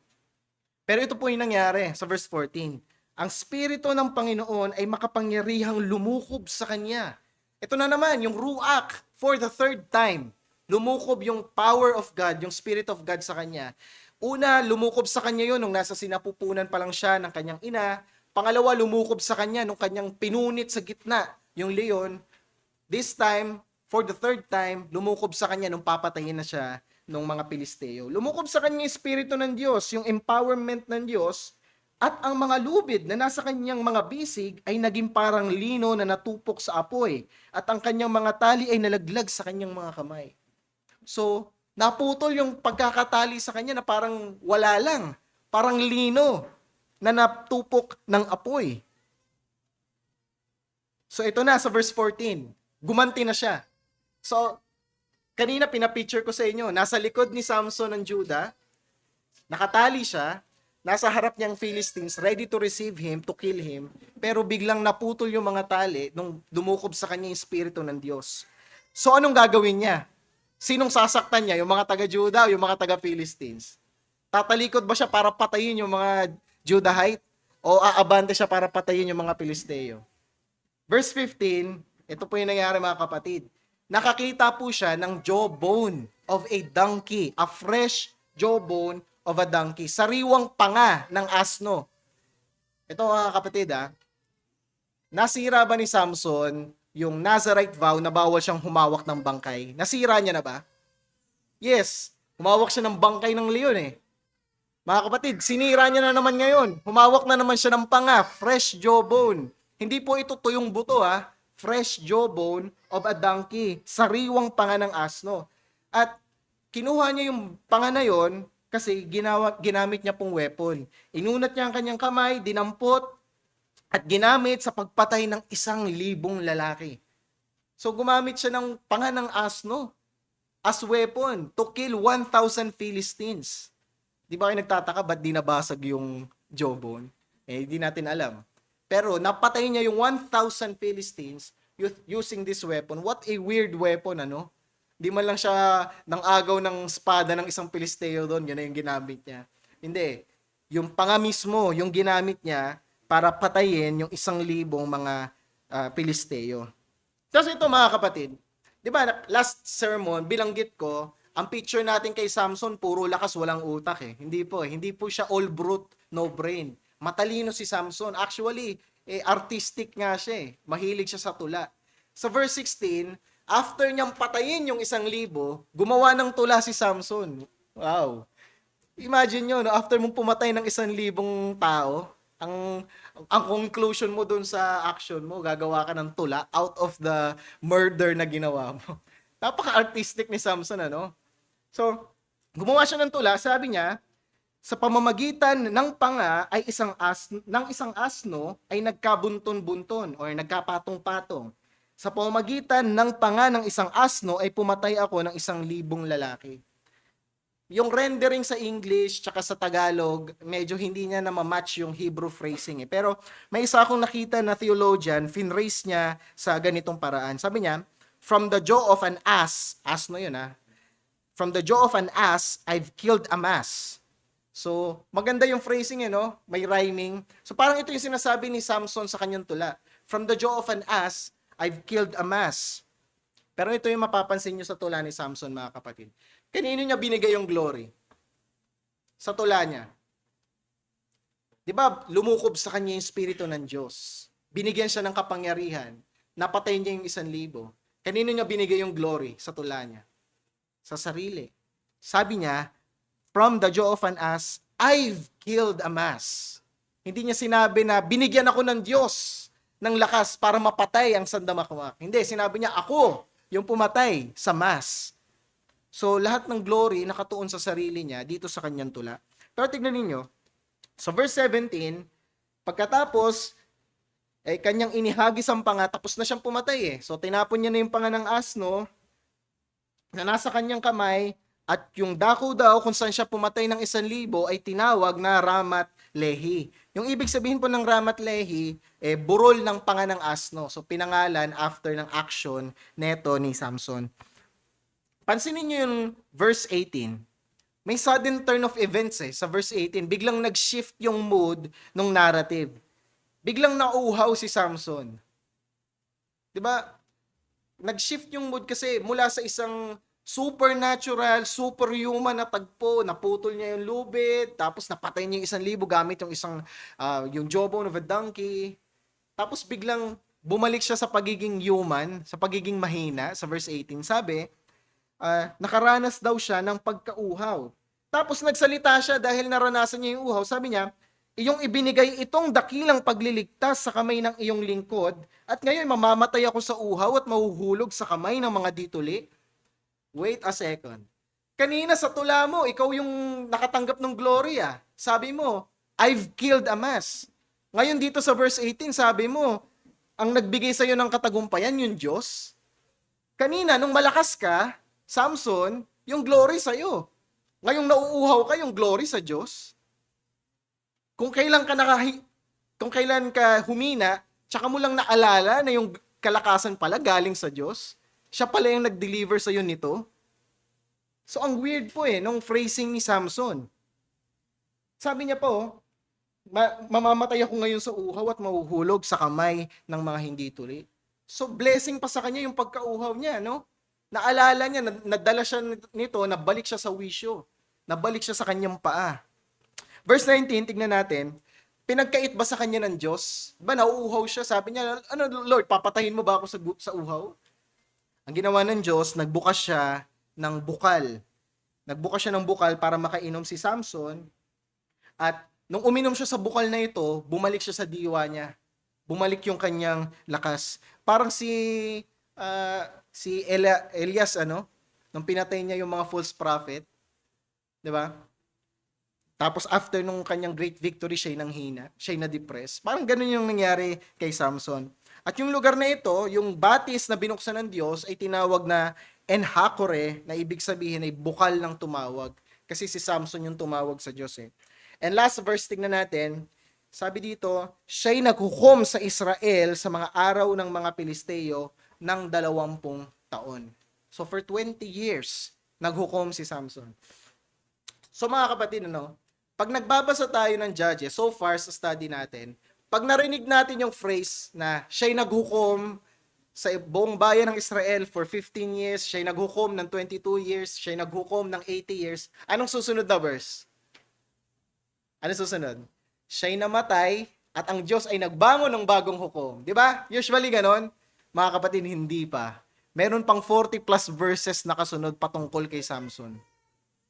Pero ito po yung nangyari sa verse 14. Ang Espiritu ng Panginoon ay makapangyarihang lumukob sa kanya. Ito na naman, yung Ruach, for the third time. Lumukob yung power of God, yung Spirit of God sa kanya. Una, lumukob sa kanya yun nung nasa sinapupunan pa lang siya ng kanyang ina. Pangalawa, lumukob sa kanya nung kanyang pinunit sa gitna, yung leon. This time, for the third time, lumukob sa kanya nung papatayin na siya ng mga Pilisteo. Lumukob sa kanya yung Espiritu ng Diyos, yung empowerment ng Diyos, at ang mga lubid na nasa kanyang mga bisig ay naging parang lino na natupok sa apoy, at ang kanyang mga tali ay nalaglag sa kanyang mga kamay. So, naputol yung pagkakatali sa kanya na parang wala lang, parang lino na natupok ng apoy. So, ito na sa verse 14. Gumanti na siya. So, kanina pinapicture ko sa inyo, nasa likod ni Samson ng Judah, nakatali siya, nasa harap niyang Philistines, ready to receive him, to kill him, pero biglang naputol yung mga tali nung dumukob sa kanya yung Espiritu ng Diyos. So anong gagawin niya? Sinong sasaktan niya? Yung mga taga-Judah o yung mga taga-Philistines? Tatalikod ba siya para patayin yung mga Judahite? O aabante siya para patayin yung mga Pilisteo? Verse 15, ito po yung nangyari mga kapatid. Nakakita po siya ng jawbone of a donkey, a fresh jawbone of a donkey, sariwang panga ng asno. Ito mga kapatid nasira ba ni Samson yung Nazarite vow na bawal siyang humawak ng bangkay? Nasira niya na ba? Yes, humawak siya ng bangkay ng leon Mga kapatid, sinira niya na naman ngayon. Humawak na naman siya ng panga, fresh jawbone. Hindi po ito tuyong buto fresh jawbone of a donkey, sariwang panga ng asno. At kinuha niya yung panga na yon kasi ginamit niya pong weapon. Inunat niya ang kanyang kamay, dinampot, at ginamit sa pagpatay ng 1,000 lalaki. So gumamit siya ng panga ng asno as weapon to kill 1,000 Philistines. Di ba kayo nagtataka ba't di nabasag yung jawbone? Di natin alam. Pero napatay niya yung 1,000 Philistines using this weapon. What a weird weapon, ano? Di man lang siya nang agaw ng espada ng isang Pilisteo doon, yun na yung ginamit niya. Hindi. Yung panga mismo, yung ginamit niya para patayin yung 1,000 mga Pilisteo. Kasi ito mga kapatid, di ba last sermon, bilanggit ko, ang picture natin kay Samson, puro lakas, walang utak Hindi po. Hindi po siya all brute, no brain. Matalino si Samson. Actually, artistic nga siya Mahilig siya sa tula. Sa verse 16, after niyang patayin yung 1,000, gumawa ng tula si Samson. Wow. Imagine nyo, after mong pumatay ng 1,000 tao, ang conclusion mo dun sa action mo, gagawa ka ng tula out of the murder na ginawa mo. Napaka-artistic ni Samson, ano? So, gumawa siya ng tula, sabi niya, sa pamamagitan ng panga ay isang asno ay nagkabunton-bunton or nagkapatong-patong. Sa pamamagitan ng panga ng isang asno ay pumatay ako ng 1,000 lalaki. Yung rendering sa English tsaka sa Tagalog, medyo hindi niya na ma-match yung Hebrew phrasing Pero may isa akong nakita na theologian, finraise niya sa ganitong paraan. Sabi niya, from the jaw of an ass, asno yun from the jaw of an ass, I've killed a mass. So, maganda yung phrasing may rhyming. So, parang ito yung sinasabi ni Samson sa kanyang tula. From the jaw of an ass, I've killed a mass. Pero ito yung mapapansin nyo sa tula ni Samson, mga kapatid. Kanino niya binigay yung glory? Sa tula niya. Di ba, lumukob sa kanya yung Espiritu ng Diyos. Binigyan siya ng kapangyarihan. Napatay niya yung 1,000. Kanino niya binigay yung glory? Sa tula niya. Sa sarili. Sabi niya, from the jaw of an ass, I've killed a mass. Hindi niya sinabi na binigyan ako ng Diyos ng lakas para mapatay ang sandamakmak. Hindi, sinabi niya, ako yung pumatay sa mass. So lahat ng glory nakatuon sa sarili niya dito sa kanyang tula. Pero tignan ninyo, sa verse 17, pagkatapos, kanyang inihagis ang panga, tapos na siyang pumatay eh. So tinapon niya na yung panga ng asno na nasa kanyang kamay, at yung dako daw kung saan siya pumatay ng 1,000 ay tinawag na Ramat Lehi. Yung ibig sabihin po ng Ramat Lehi, burol ng panga ng asno. So pinangalan after ng action neto ni Samson. Pansinin niyo yung verse 18. May sudden turn of events sa verse 18. Biglang nag-shift yung mood ng narrative. Biglang nauuhaw si Samson. 'Di ba? Nag-shift yung mood kasi mula sa isang supernatural, superhuman na tagpo, naputol niya yung lubid, tapos napatay niya yung 1,000 gamit yung yung jawbone of a donkey. Tapos biglang bumalik siya sa pagiging human, sa pagiging mahina, sa verse 18. Sabi, nakaranas daw siya ng pagkauhaw. Tapos nagsalita siya dahil naranasan niya yung uhaw. Sabi niya, iyong ibinigay itong dakilang pagliligtas sa kamay ng iyong lingkod, at ngayon mamamatay ako sa uhaw at mahuhulog sa kamay ng mga dituli. Wait a second. Kanina sa tula mo, ikaw yung nakatanggap ng glory ah. Sabi mo, I've killed a mass. Ngayon dito sa verse 18, sabi mo, ang nagbigay sa'yo ng katagumpayan, yung Diyos. Kanina, nung malakas ka, Samson, yung glory sa'yo. Ngayong nauuhaw ka, yung glory sa Diyos. Kung kailan ka humina, tsaka mo lang naalala na yung kalakasan pala galing sa Diyos, siya pala yung nag-deliver sa'yo nito. So, ang weird po nung phrasing ni Samson. Sabi niya po, mamamatay ako ngayon sa uhaw at mahuhulog sa kamay ng mga hindi tuli. So, blessing pa sa kanya yung pagkauhaw niya, no? Naalala niya, nadala siya nito, nabalik siya sa wisyo. Nabalik siya sa kanyang paa. Verse 19, tignan natin, pinagkait ba sa kanya ng Diyos? Ba, nauuhaw siya? Sabi niya, ano Lord, papatayin mo ba ako sa uhaw? Ang ginawa ng Diyos, nagbukas siya ng bukal. Nagbukas siya ng bukal para makainom si Samson. At nung uminom siya sa bukal na ito, bumalik siya sa diwa niya. Bumalik yung kanyang lakas. Parang si Elias, nung pinatay niya yung mga false prophet. 'Di ba? Tapos after nung kanyang great victory, siya'y nanghina, siya'y na-depress. Parang ganun yung nangyari kay Samson. At yung lugar na ito, yung batis na binuksan ng Diyos ay tinawag na Enhakore, na ibig sabihin ay bukal ng tumawag. Kasi si Samson yung tumawag sa Diyos And last verse, tignan natin, sabi dito, siya'y naghukom sa Israel sa mga araw ng mga Pilisteo ng 20 taon. So for 20 years, naghukom si Samson. So mga kapatid, pag nagbabasa tayo ng Judges, so far sa study natin, pag narinig natin yung phrase na siya'y naghukom sa buong bayan ng Israel for 15 years, siya'y naghukom ng 22 years, siya'y naghukom ng 80 years, anong susunod na verse? Ano susunod? Siya'y namatay at ang Diyos ay nagbangon ng bagong hukom. Di ba? Usually ganon. Mga kapatid, hindi pa. Meron pang 40 plus verses na kasunod patungkol kay Samson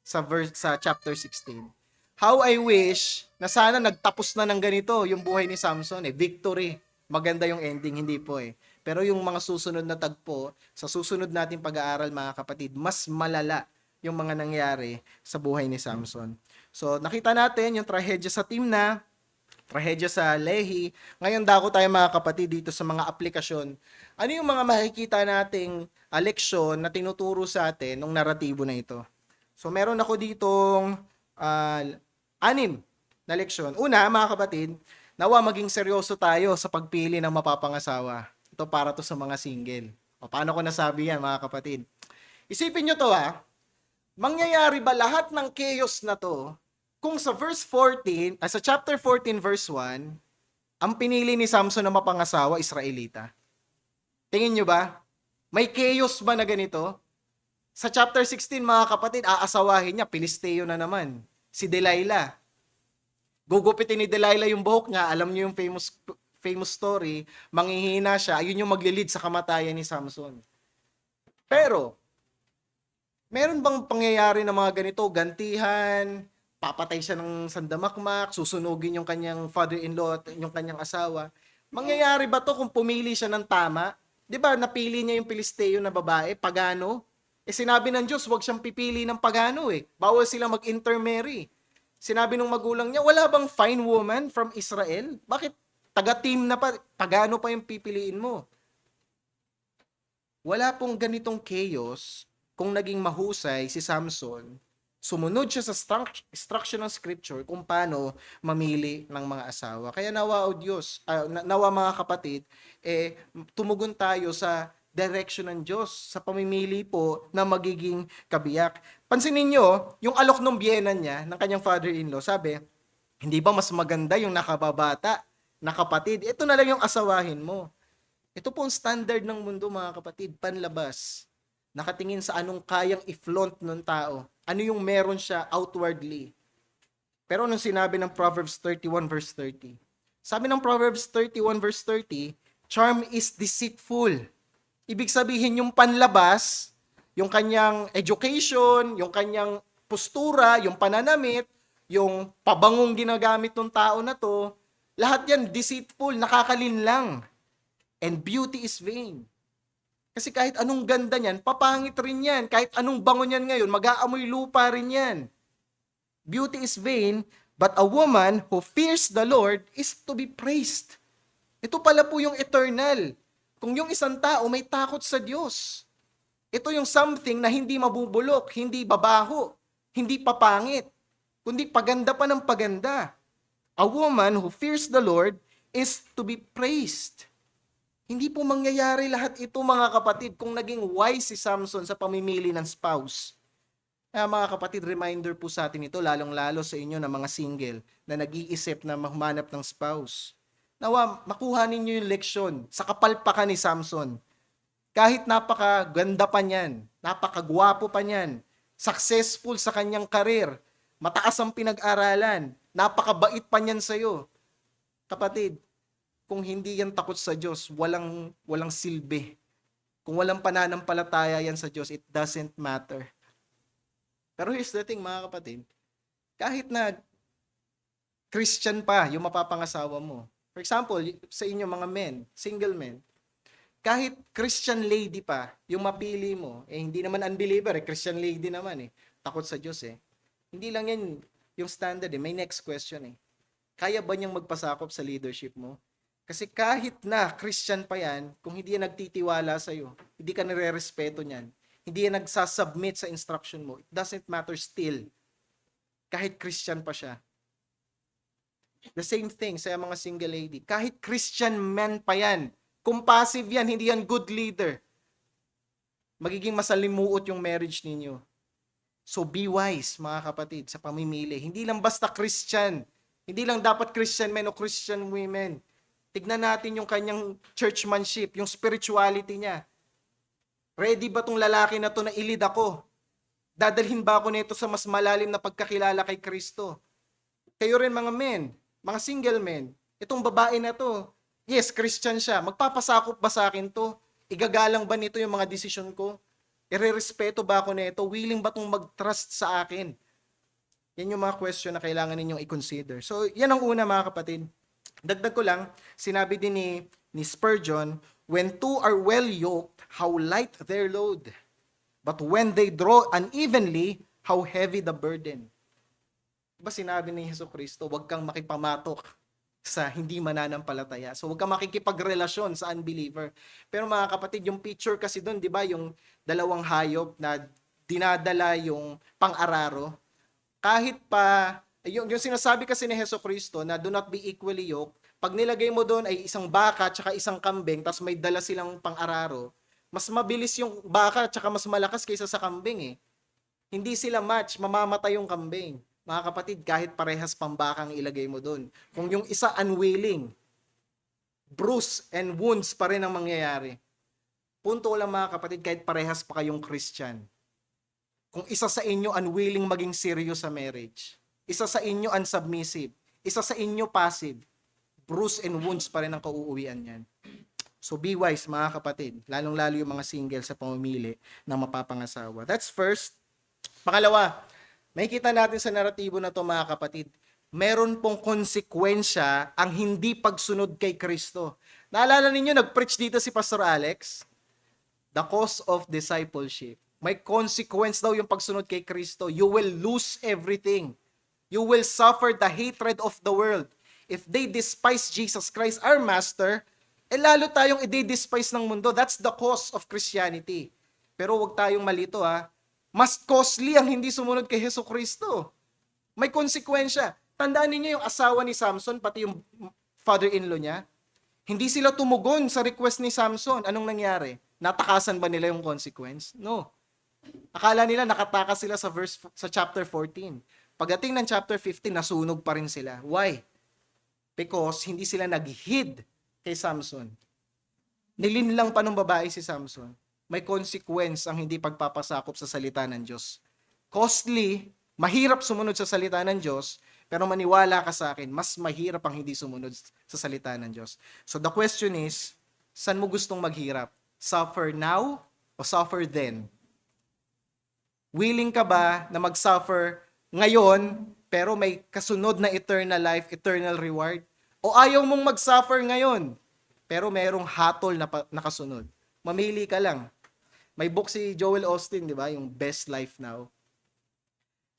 sa chapter 16. How I wish na sana nagtapos na ng ganito yung buhay ni Samson victory. Maganda yung ending, hindi po Pero yung mga susunod na tagpo, sa susunod nating pag-aaral mga kapatid, mas malala yung mga nangyari sa buhay ni Samson. So nakita natin yung trahedya sa Timna, trahedya sa Lehi. Ngayon dako tayo mga kapatid dito sa mga aplikasyon. Ano yung mga makikita nating leksyon na tinuturo sa atin ng naratibo na ito? So meron ako ditong 6 na leksyon. Una, mga kapatid, nawa maging seryoso tayo sa pagpili ng mapapangasawa. Ito para to sa mga single. O, paano ko nasabi yan, mga kapatid? Isipin nyo to mangyayari ba lahat ng chaos na to kung sa sa chapter 14 verse 1, ang pinili ni Samson na mapangasawa, Israelita? Tingin nyo ba? May chaos ba na ganito? Sa chapter 16, mga kapatid, aasawahin niya, Pilisteo na naman. Si Delilah. Gugupitin ni Delilah yung buhok niya. Alam niyo yung famous story. Manghihina siya. Ayun yung maglilid sa kamatayan ni Samson. Pero, meron bang pangyayari na mga ganito? Gantihan, papatay siya ng sandamakmak, susunugin yung kanyang father-in-law at yung kanyang asawa. Mangyayari ba to kung pumili siya ng tama? Di ba, napili niya yung Pilisteo na babae, pagano? Sinabi ng Diyos, huwag siyang pipili ng pagano eh. Bawal silang mag-intermarry. Sinabi ng magulang niya, wala bang fine woman from Israel? Bakit taga-team na pa, pagano pa yung pipiliin mo? Wala pong ganitong chaos kung naging mahusay si Samson. Sumunod siya sa instruction ng scripture kung paano mamili ng mga asawa. Kaya nawa o Diyos, nawa mga kapatid, tumugon tayo sa direction ng Diyos sa pamimili po na magiging kabiyak. Pansinin niyo, yung alok ng biyena niya, ng kanyang father-in-law, sabi, hindi ba mas maganda yung nakababata, na kapatid? Ito na lang yung asawahin mo. Ito po ang standard ng mundo mga kapatid, panlabas. Nakatingin sa anong kayang i-flaunt ng tao. Ano yung meron siya outwardly. Pero anong sinabi ng Proverbs 31 verse 30? Sabi ng Proverbs 31 verse 30, charm is deceitful. Ibig sabihin yung panlabas, yung kanyang education, yung kanyang postura, yung pananamit, yung pabangong ginagamit ng tao na to, lahat yan deceitful, nakakalinlang. And beauty is vain. Kasi kahit anong ganda niyan, papangit rin yan. Kahit anong bango niyan ngayon, mag-aamoy lupa rin yan. Beauty is vain, but a woman who fears the Lord is to be praised. Ito pala po yung eternal. Kung yung isang tao may takot sa Diyos, ito yung something na hindi mabubulok, hindi babaho, hindi papangit, kundi paganda pa ng paganda. A woman who fears the Lord is to be praised. Hindi po mangyayari lahat ito mga kapatid kung naging wise si Samson sa pamimili ng spouse. Kaya mga kapatid, reminder po sa atin ito, lalong-lalo sa inyo na mga single na nag-iisip na humanap ng spouse. Nawa, makuha ninyo yung leksyon sa kapalpakan ni Samson. Kahit napakaganda pa niyan, napakagwapo pa niyan, successful sa kanyang karir, mataas ang pinag-aralan, napakabait pa niyan sa'yo. Kapatid, kung hindi yan takot sa Diyos, walang silbi. Kung walang pananampalataya yan sa Diyos, it doesn't matter. Pero here's the thing mga kapatid, kahit na Christian pa yung mapapangasawa mo. For example, sa inyo mga men, single men, kahit Christian lady pa yung mapili mo, hindi naman unbeliever, Christian lady naman takot sa Diyos Hindi lang yan yung standard may next question Kaya ba niyang magpasakop sa leadership mo? Kasi kahit na Christian pa yan, kung hindi yan nagtitiwala sa'yo, hindi ka nire-respeto niyan, hindi yan nagsasubmit sa instruction mo, it doesn't matter still. Kahit Christian pa siya. The same thing sa mga single lady. Kahit Christian man pa yan, kung passive yan, hindi yan good leader, magiging masalimuot yung marriage ninyo. So be wise, mga kapatid, sa pamimili. Hindi lang basta Christian. Hindi lang dapat Christian men o Christian women. Tignan natin yung kanyang churchmanship, yung spirituality niya. Ready ba tong lalaki na to na ilid ako? Dadalhin ba ako nito sa mas malalim na pagkakilala kay Kristo? Kayo rin mga men, mga single men, itong babae na to, yes, Christian siya, magpapasakop ba sa akin to? Igagalang ba nito yung mga desisyon ko? Irerespeto ba ako nito? Willing ba tong mag-trust sa akin? Yan yung mga question na kailangan ninyong i-consider. So, yan ang una mga kapatid. Dagdag ko lang, sinabi din ni Spurgeon, when two are well yoked, how light their load. But when they draw unevenly, how heavy the burden. Diba sinabi ni Jesucristo, huwag kang makipamatok sa hindi mananampalataya. So huwag kang makikipagrelasyon sa unbeliever. Pero mga kapatid, yung picture kasi doon, di ba, yung dalawang hayop na dinadala yung pang-araro, kahit pa yung sinasabi kasi ni Jesucristo na do not be equally yoked, pag nilagay mo doon ay isang baka at isang kambing, tapos may dala silang pang-araro, mas mabilis yung baka at mas malakas kaysa sa kambing Hindi sila match, mamamatay yung kambing. Mga kapatid, kahit parehas pambakang ilagay mo doon. Kung yung isa unwilling, bruise and wounds pa rin ang mangyayari. Punto lang mga kapatid, kahit parehas pa kayong Christian. Kung isa sa inyo unwilling maging serious sa marriage, isa sa inyo unsubmissive, isa sa inyo passive, bruise and wounds pa rin ang kauuwian niyan. So be wise mga kapatid, lalong-lalo yung mga single sa pamimili ng mapapangasawa. That's first. Pangalawa, makikita natin sa naratibo na to mga kapatid, meron pong konsekwensya ang hindi pagsunod kay Kristo. Naalala ninyo, nag-preach dito si Pastor Alex? The cost of discipleship. May consequence daw yung pagsunod kay Kristo. You will lose everything. You will suffer the hatred of the world. If they despise Jesus Christ, our Master, lalo tayong i-despise ng mundo. That's the cause of Christianity. Pero wag tayong malito ha. Mas costly ang hindi sumunod kay Hesus Kristo. May konsekwensya. Tandaan niyo yung asawa ni Samson, pati yung father-in-law niya. Hindi sila tumugon sa request ni Samson. Anong nangyari? Natakasan ba nila yung consequence? No. Akala nila nakatakas sila sa chapter 14. Pagdating ng chapter 15, nasunog pa rin sila. Why? Because hindi sila nag-heed kay Samson. Nilinlang pa ng babae si Samson. May consequence ang hindi pagpapasakop sa salita ng Diyos. Costly, mahirap sumunod sa salita ng Diyos, pero maniwala ka sa akin, mas mahirap ang hindi sumunod sa salita ng Diyos. So the question is, saan mo gustong maghirap? Suffer now o suffer then? Willing ka ba na mag-suffer ngayon, pero may kasunod na eternal life, eternal reward? O ayaw mong mag-suffer ngayon, pero merong hatol na nakasunod? Mamili ka lang. May book si Joel Osteen, di ba? Yung Best Life Now.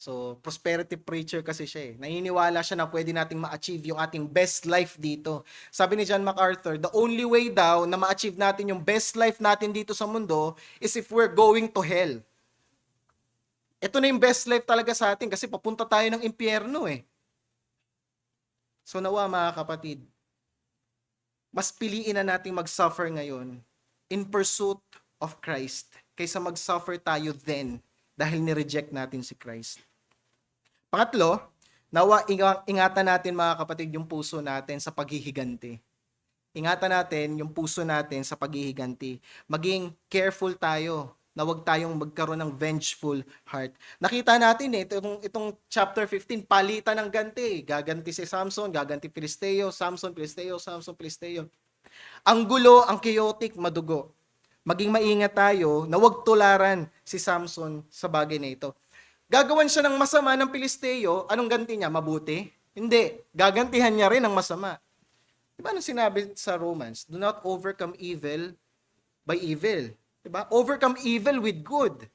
So, prosperity preacher kasi siya eh. Naniniwala siya na pwede nating ma-achieve yung ating best life dito. Sabi ni John MacArthur, the only way daw na ma-achieve natin yung best life natin dito sa mundo is if we're going to hell. Ito na yung best life talaga sa atin kasi papunta tayo ng impyerno eh. So nawa mga kapatid, mas piliin na nating mag-suffer ngayon in pursuit of Christ kaysa mag-suffer tayo then dahil ni-reject natin si Christ. Pangatlo, nawa ingatan natin mga kapatid yung puso natin sa paghihiganti. Ingatan natin yung puso natin sa paghihiganti. Maging careful tayo na huwag tayong magkaroon ng vengeful heart. Nakita natin itong chapter 15, palitan ng ganti. Gaganti si Samson, gaganti Filisteo, Samson, Filisteo, Samson, Filisteo. Ang gulo, ang chaotic, madugo. Maging maingat tayo na huwag tularan si Samson sa bagay na ito. Gagawan siya ng masama ng Filisteo, anong ganti niya? Mabuti? Hindi. Gagantihan niya rin ang masama. Diba anong sinabi sa Romans? Do not overcome evil by evil. Diba? Overcome evil with good.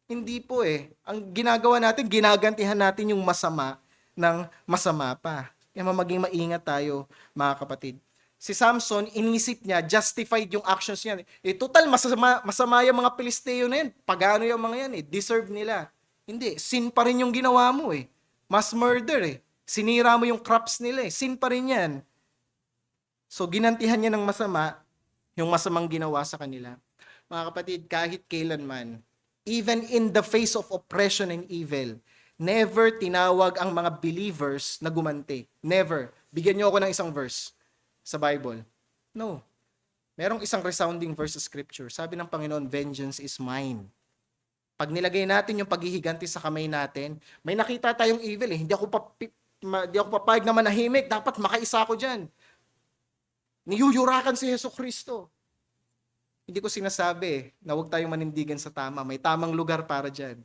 Hindi po eh. Ang ginagawa natin, ginagantihan natin yung masama ng masama pa. Kaya maging maingat tayo, mga kapatid. Si Samson, inisip niya, justified yung actions niya. Total, masama yung mga Pilisteo na yan. Pagano yung mga yan deserve nila. Hindi, sin pa rin yung ginawa mo eh. Mass murder eh. Sinira mo yung crops nila eh. Sin pa rin yan. So, ginantihan niya ng masama, yung masamang ginawa sa kanila. Mga kapatid, kahit kailanman, even in the face of oppression and evil, never tinawag ang mga believers na gumanti. Never. Bigyan niyo ako ng isang verse sa Bible. No. Merong isang resounding verse sa Scripture. Sabi ng Panginoon, vengeance is mine. Pag nilagay natin yung paghihiganti sa kamay natin, may nakita tayong evil eh. Hindi ako papayag na manahimik. Dapat makaisa ako dyan. Niyuyurakan si Hesus Kristo. Hindi ko sinasabi na huwag tayong manindigan sa tama. May tamang lugar para dyan.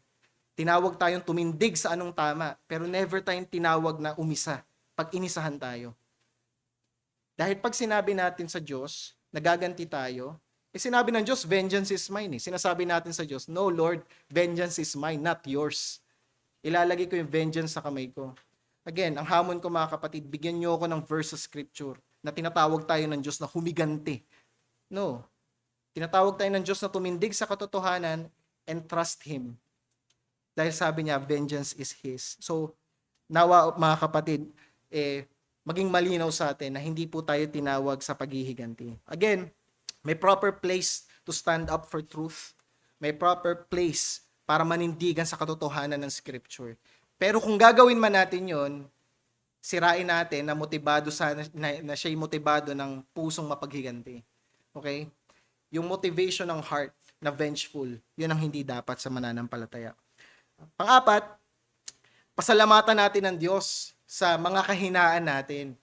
Tinawag tayong tumindig sa anong tama, pero never tayong tinawag na umisa pag inisahan tayo. Dahil pag sinabi natin sa Diyos, nagaganti tayo, sinabi ng Diyos, vengeance is mine. Sinasabi natin sa Diyos, no Lord, vengeance is mine, not yours. Ilalagay ko yung vengeance sa kamay ko. Again, ang hamon ko mga kapatid, bigyan niyo ako ng verse sa Scripture na tinatawag tayo ng Diyos na humiganti. No. Tinatawag tayo ng Diyos na tumindig sa katotohanan and trust Him. Dahil sabi niya, vengeance is His. So, nawa mga kapatid, maging malinaw sa atin na hindi po tayo tinawag sa paghihiganti. Again, may proper place to stand up for truth. May proper place para manindigan sa katotohanan ng Scripture. Pero kung gagawin man natin yon, sirain natin na motibado na siya'y motibado ng pusong mapaghiganti. Okay? Yung motivation ng heart na vengeful, yun ang hindi dapat sa mananampalataya. Pang-apat, pasalamatan natin ng Diyos sa mga kahinaan natin.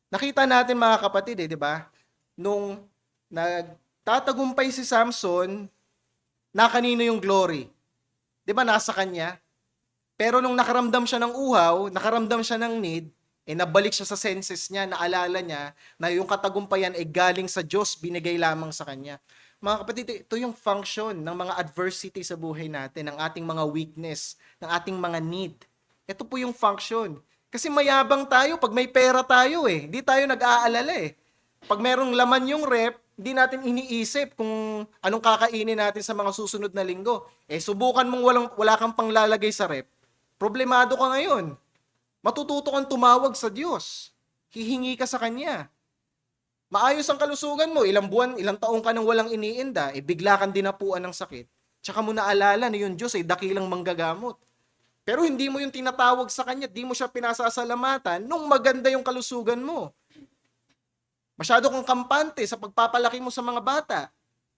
Nakita natin mga kapatid di ba? Nung nagtatagumpay si Samson, na kanino yung glory? Di ba nasa kanya? Pero nung nakaramdam siya ng uhaw, nakaramdam siya ng need, nabalik siya sa senses niya, naalala niya na yung katagumpayan ay galing sa Diyos, binigay lamang sa kanya. Mga kapatid, ito yung function ng mga adversity sa buhay natin, ng ating mga weakness, ng ating mga need. Ito po yung function. Kasi mayabang tayo pag may pera tayo eh. Hindi tayo nag-aalala eh. Pag merong laman yung rep, hindi natin iniisip kung anong kakainin natin sa mga susunod na linggo. Eh, subukan mong wala kang panglalagay sa rep. Problemado ka ngayon. Matututo kang tumawag sa Diyos. Hihingi ka sa Kanya. Maayos ang kalusugan mo, ilang buwan, ilang taong ka nang walang iniinda, eh bigla kang dinapuan ng sakit. Tsaka mo naalala na yung Diyos ay dakilang manggagamot. Pero hindi mo yung tinatawag sa Kanya, di mo siya pinasasalamatan nung maganda yung kalusugan mo. Masyado kang kampante sa pagpapalaki mo sa mga bata.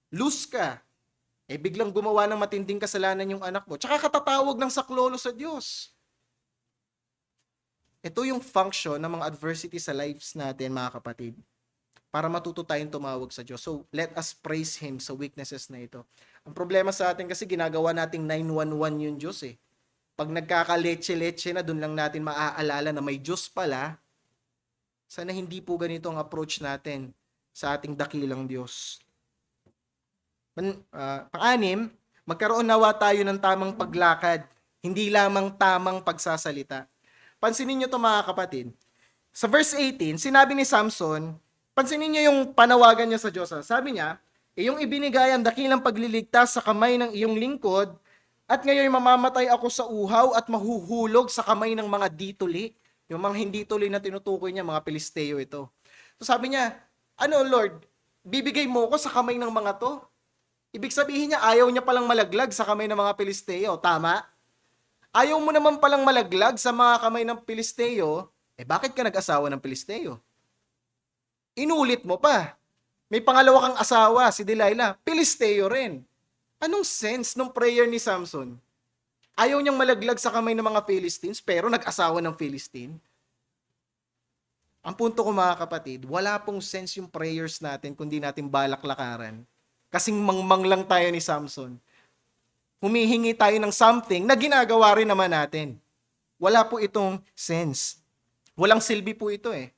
Loose ka. Eh biglang gumawa ng matinding kasalanan yung anak mo. Tsaka katatawag ng saklolo sa Diyos. Ito yung function ng mga adversity sa lives natin, mga kapatid, para matuto tayong tumawag sa Diyos. So, let us praise Him sa weaknesses na ito. Ang problema sa atin kasi ginagawa nating 911 yung Diyos eh. Pag nagkakaletse-letse na, dun lang natin maaalala na may Diyos pala. Sana hindi po ganito ang approach natin sa ating dakilang Diyos. Pang-anim, magkaroon nawa tayo ng tamang paglakad, hindi lamang tamang pagsasalita. Pansinin niyo to mga kapatid. Sa verse 18, sinabi ni Samson, pansinin niyo yung panawagan niya sa Diyos. Sabi niya, iyong ibinigay ang dakilang pagliligtas sa kamay ng iyong lingkod, at ngayon mamamatay ako sa uhaw at mahuhulog sa kamay ng mga dituli. Yung mga hindi tuloy na tinutukoy niya, mga Pilisteo ito. So sabi niya, ano Lord, bibigay mo ko sa kamay ng mga to? Ibig sabihin niya, ayaw niya palang malaglag sa kamay ng mga Pilisteo. Tama? Ayaw mo naman palang malaglag sa mga kamay ng Pilisteo, eh bakit ka nag-asawa ng Pilisteo? Inulit mo pa. May pangalawa kang asawa, si Delilah, Pilisteo rin. Anong sense ng prayer ni Samson? Ayaw niyang malaglag sa kamay ng mga Philistines, pero nag-asawa ng Philistine? Ang punto ko mga kapatid, wala pong sense yung prayers natin kundi natin balaklakaran. Kasing mangmang lang tayo ni Samson. Humihingi tayo ng something na ginagawa rin naman natin. Wala po itong sense. Walang silbi po ito eh.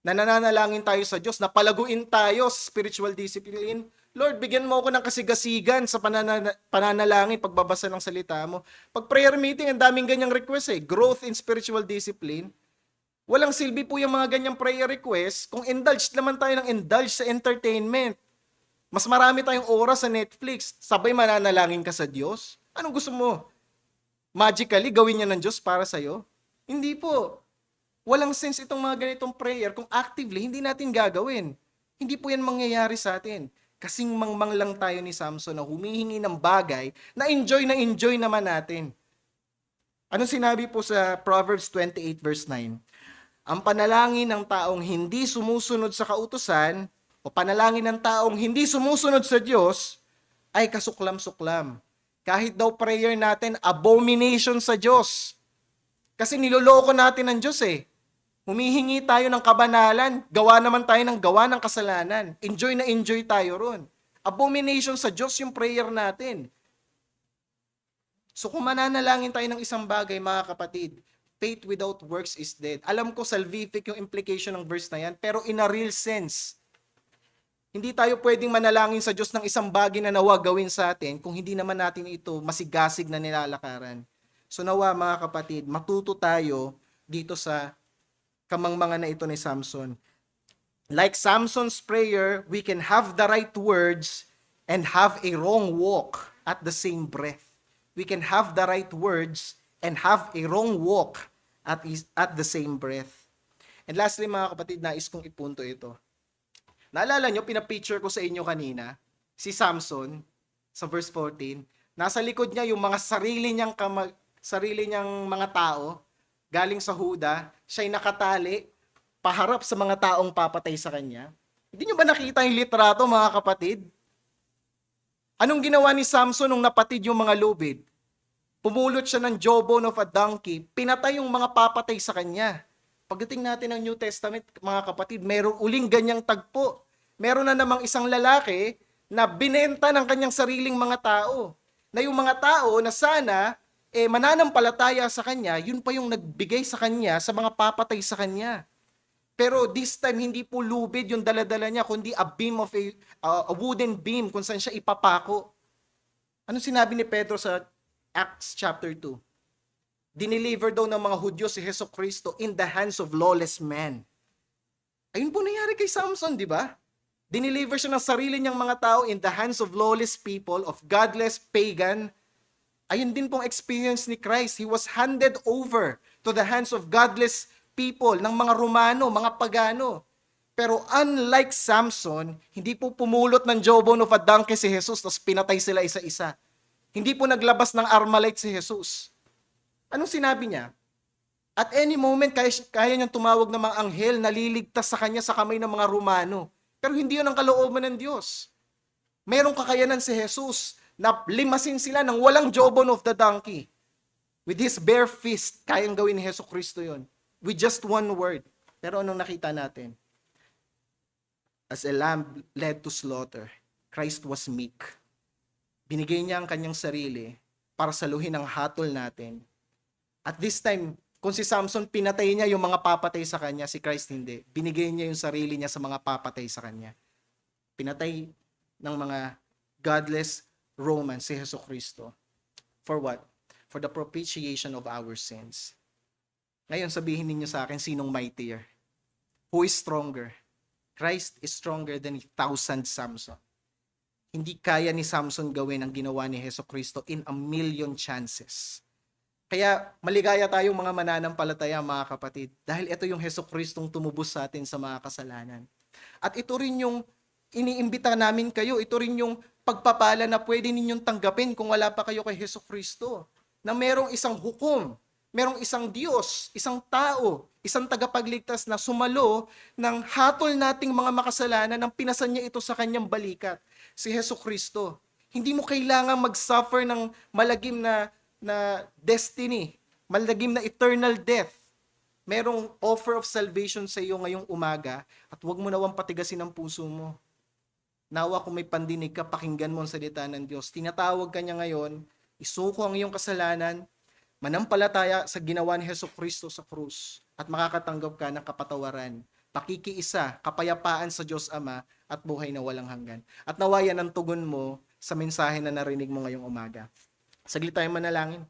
Nananalangin tayo sa Diyos, na palaguin tayo sa spiritual discipline. Lord, bigyan mo ako ng kasigasigan sa pananalangin, pagbabasa ng salita mo. Pag prayer meeting, ang daming ganyang request eh. Growth in spiritual discipline. Walang silbi po yung mga ganyang prayer request kung indulged naman tayo ng indulge sa entertainment. Mas marami tayong oras sa Netflix. Sabay mananalangin ka sa Diyos? Anong gusto mo? Magically, gawin niya ng Diyos para sa'yo? Hindi po. Walang sense itong mga ganitong prayer kung actively hindi natin gagawin. Hindi po yan mangyayari sa atin. Kasing mangmang lang tayo ni Samson na humihingi ng bagay na enjoy naman natin. Anong sinabi po sa Proverbs 28 verse 9? Ang panalangin ng taong hindi sumusunod sa kautusan o panalangin ng taong hindi sumusunod sa Diyos ay kasuklam-suklam. Kahit daw prayer natin, abomination sa Diyos. Kasi niloloko natin ang Diyos eh. Humihingi tayo ng kabanalan, gawa naman tayo ng gawa ng kasalanan. Enjoy na enjoy tayo ron. Abomination sa Diyos yung prayer natin. So kung mananalangin tayo ng isang bagay, mga kapatid, faith without works is dead. Alam ko salvific yung implication ng verse na yan, pero in a real sense, hindi tayo pwedeng manalangin sa Diyos ng isang bagay na nawa gawin sa atin kung hindi naman natin ito masigasig na nilalakaran. So nawa mga kapatid, matuto tayo dito sa kamangmangan na ito ni Samson. Like Samson's prayer, we can have the right words and have a wrong walk at the same breath. We can have the right words and have a wrong walk at the same breath. And lastly mga kapatid, nais kong ipunto ito. Naalala nyo, pinapicture ko sa inyo kanina, si Samson, sa verse 14, nasa likod niya yung mga sarili niyang mga tao, galing sa Huda, siya'y nakatali, paharap sa mga taong papatay sa kanya. Hindi nyo ba nakita yung litrato, mga kapatid? Anong ginawa ni Samson nung napatid yung mga lubid? Pumulot siya ng jawbone of a donkey, pinatay yung mga papatay sa kanya. Pagdating natin ng New Testament, mga kapatid, meron uling ganyang tagpo. Meron na namang isang lalaki na binenta ng kanyang sariling mga tao. Na yung mga tao na sana mananampalataya sa kanya, yun pa yung nagbigay sa kanya sa mga papatay sa kanya. Pero this time, hindi po lubid yung daladala niya, kundi a beam of a wooden beam kung saan siya ipapako. Ano sinabi ni Pedro sa Acts chapter 2? Dineliver daw ng mga Hudyo si Hesus Kristo in the hands of lawless men. Ayun po nangyari kay Samson, di ba? Dineliver siya ng sarili niyang mga tao in the hands of lawless people, of godless pagan. Ayun din pong experience ni Christ. He was handed over to the hands of godless people, ng mga Romano, mga pagano. Pero unlike Samson, hindi po pumulot ng jawbone of a donkey si Jesus tapos pinatay sila isa-isa. Hindi po naglabas ng armalite si Jesus. Anong sinabi niya? At any moment, kaya niyang tumawag ng mga anghel na liligtas sa kanya sa kamay ng mga Romano. Pero hindi yun ang kalooban ng Diyos. Merong kakayanan si Jesus na limasin sila ng walang jawbone of the donkey. With his bare fist, kayang gawin ni Hesus Kristo yun. With just one word. Pero anong nakita natin? As a lamb led to slaughter, Christ was meek. Binigay niya ang kanyang sarili para saluhin ang hatol natin. At this time, kung si Samson pinatay niya yung mga papatay sa kanya, si Christ hindi. Binigay niya yung sarili niya sa mga papatay sa kanya. Pinatay ng mga godless Romans si Hesus Kristo. For what? For the propitiation of our sins. Ngayon sabihin ninyo sa akin, sinong mightier? Who is stronger? Christ is stronger than 1,000 Samson. Hindi kaya ni Samson gawin ang ginawa ni Hesus Kristo in a million chances. Kaya maligaya tayong mga mananampalataya, mga kapatid, dahil ito yung Hesus Kristong tumubos sa atin sa mga kasalanan. At ito rin yung iniimbita namin kayo, ito rin yung pagpapala na pwede ninyong tanggapin kung wala pa kayo kay Hesus Kristo. Na merong isang hukom, merong isang Diyos, isang tao, isang tagapagligtas na sumalo ng hatol nating mga makasalanan nang pinasan niya ito sa kanyang balikat, si Hesus Kristo. Hindi mo kailangan mag-suffer ng malagim na destiny, malagim na eternal death. Merong offer of salvation sa iyo ngayong umaga at huwag mo nawang patigasin ang puso mo. Nawa kung may pandinig ka, pakinggan mo ang salita ng Diyos. Tinatawag ka niya ngayon, isuko ang iyong kasalanan, manampalataya sa ginawa ni Hesus Kristo sa krus at makakatanggap ka ng kapatawaran, pakikiisa, kapayapaan sa Diyos Ama at buhay na walang hanggan. At nawayan ang tugon mo sa mensahe na narinig mo ngayong umaga. Saglit tayong manalangin.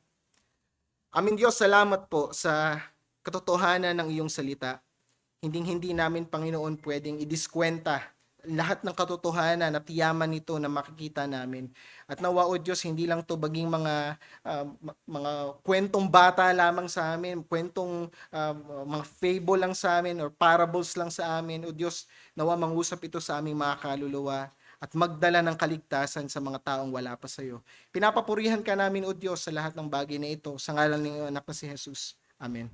Aming Diyos, salamat po sa katotohanan ng iyong salita. Hindi namin, Panginoon, pwedeng idiskwenta lahat ng katotohanan at yaman nito na makikita namin. At nawa, O Diyos, hindi lang to baging mga kwentong bata lamang sa amin, kwentong mga fable lang sa amin or parables lang sa amin. O Diyos, nawa mangusap ito sa aming mga kaluluwa at magdala ng kaligtasan sa mga taong wala pa sa iyo. Pinapapurihan ka namin, O Diyos, sa lahat ng bagay na ito, sa ngalan ng iyong anak na si Jesus. Amen.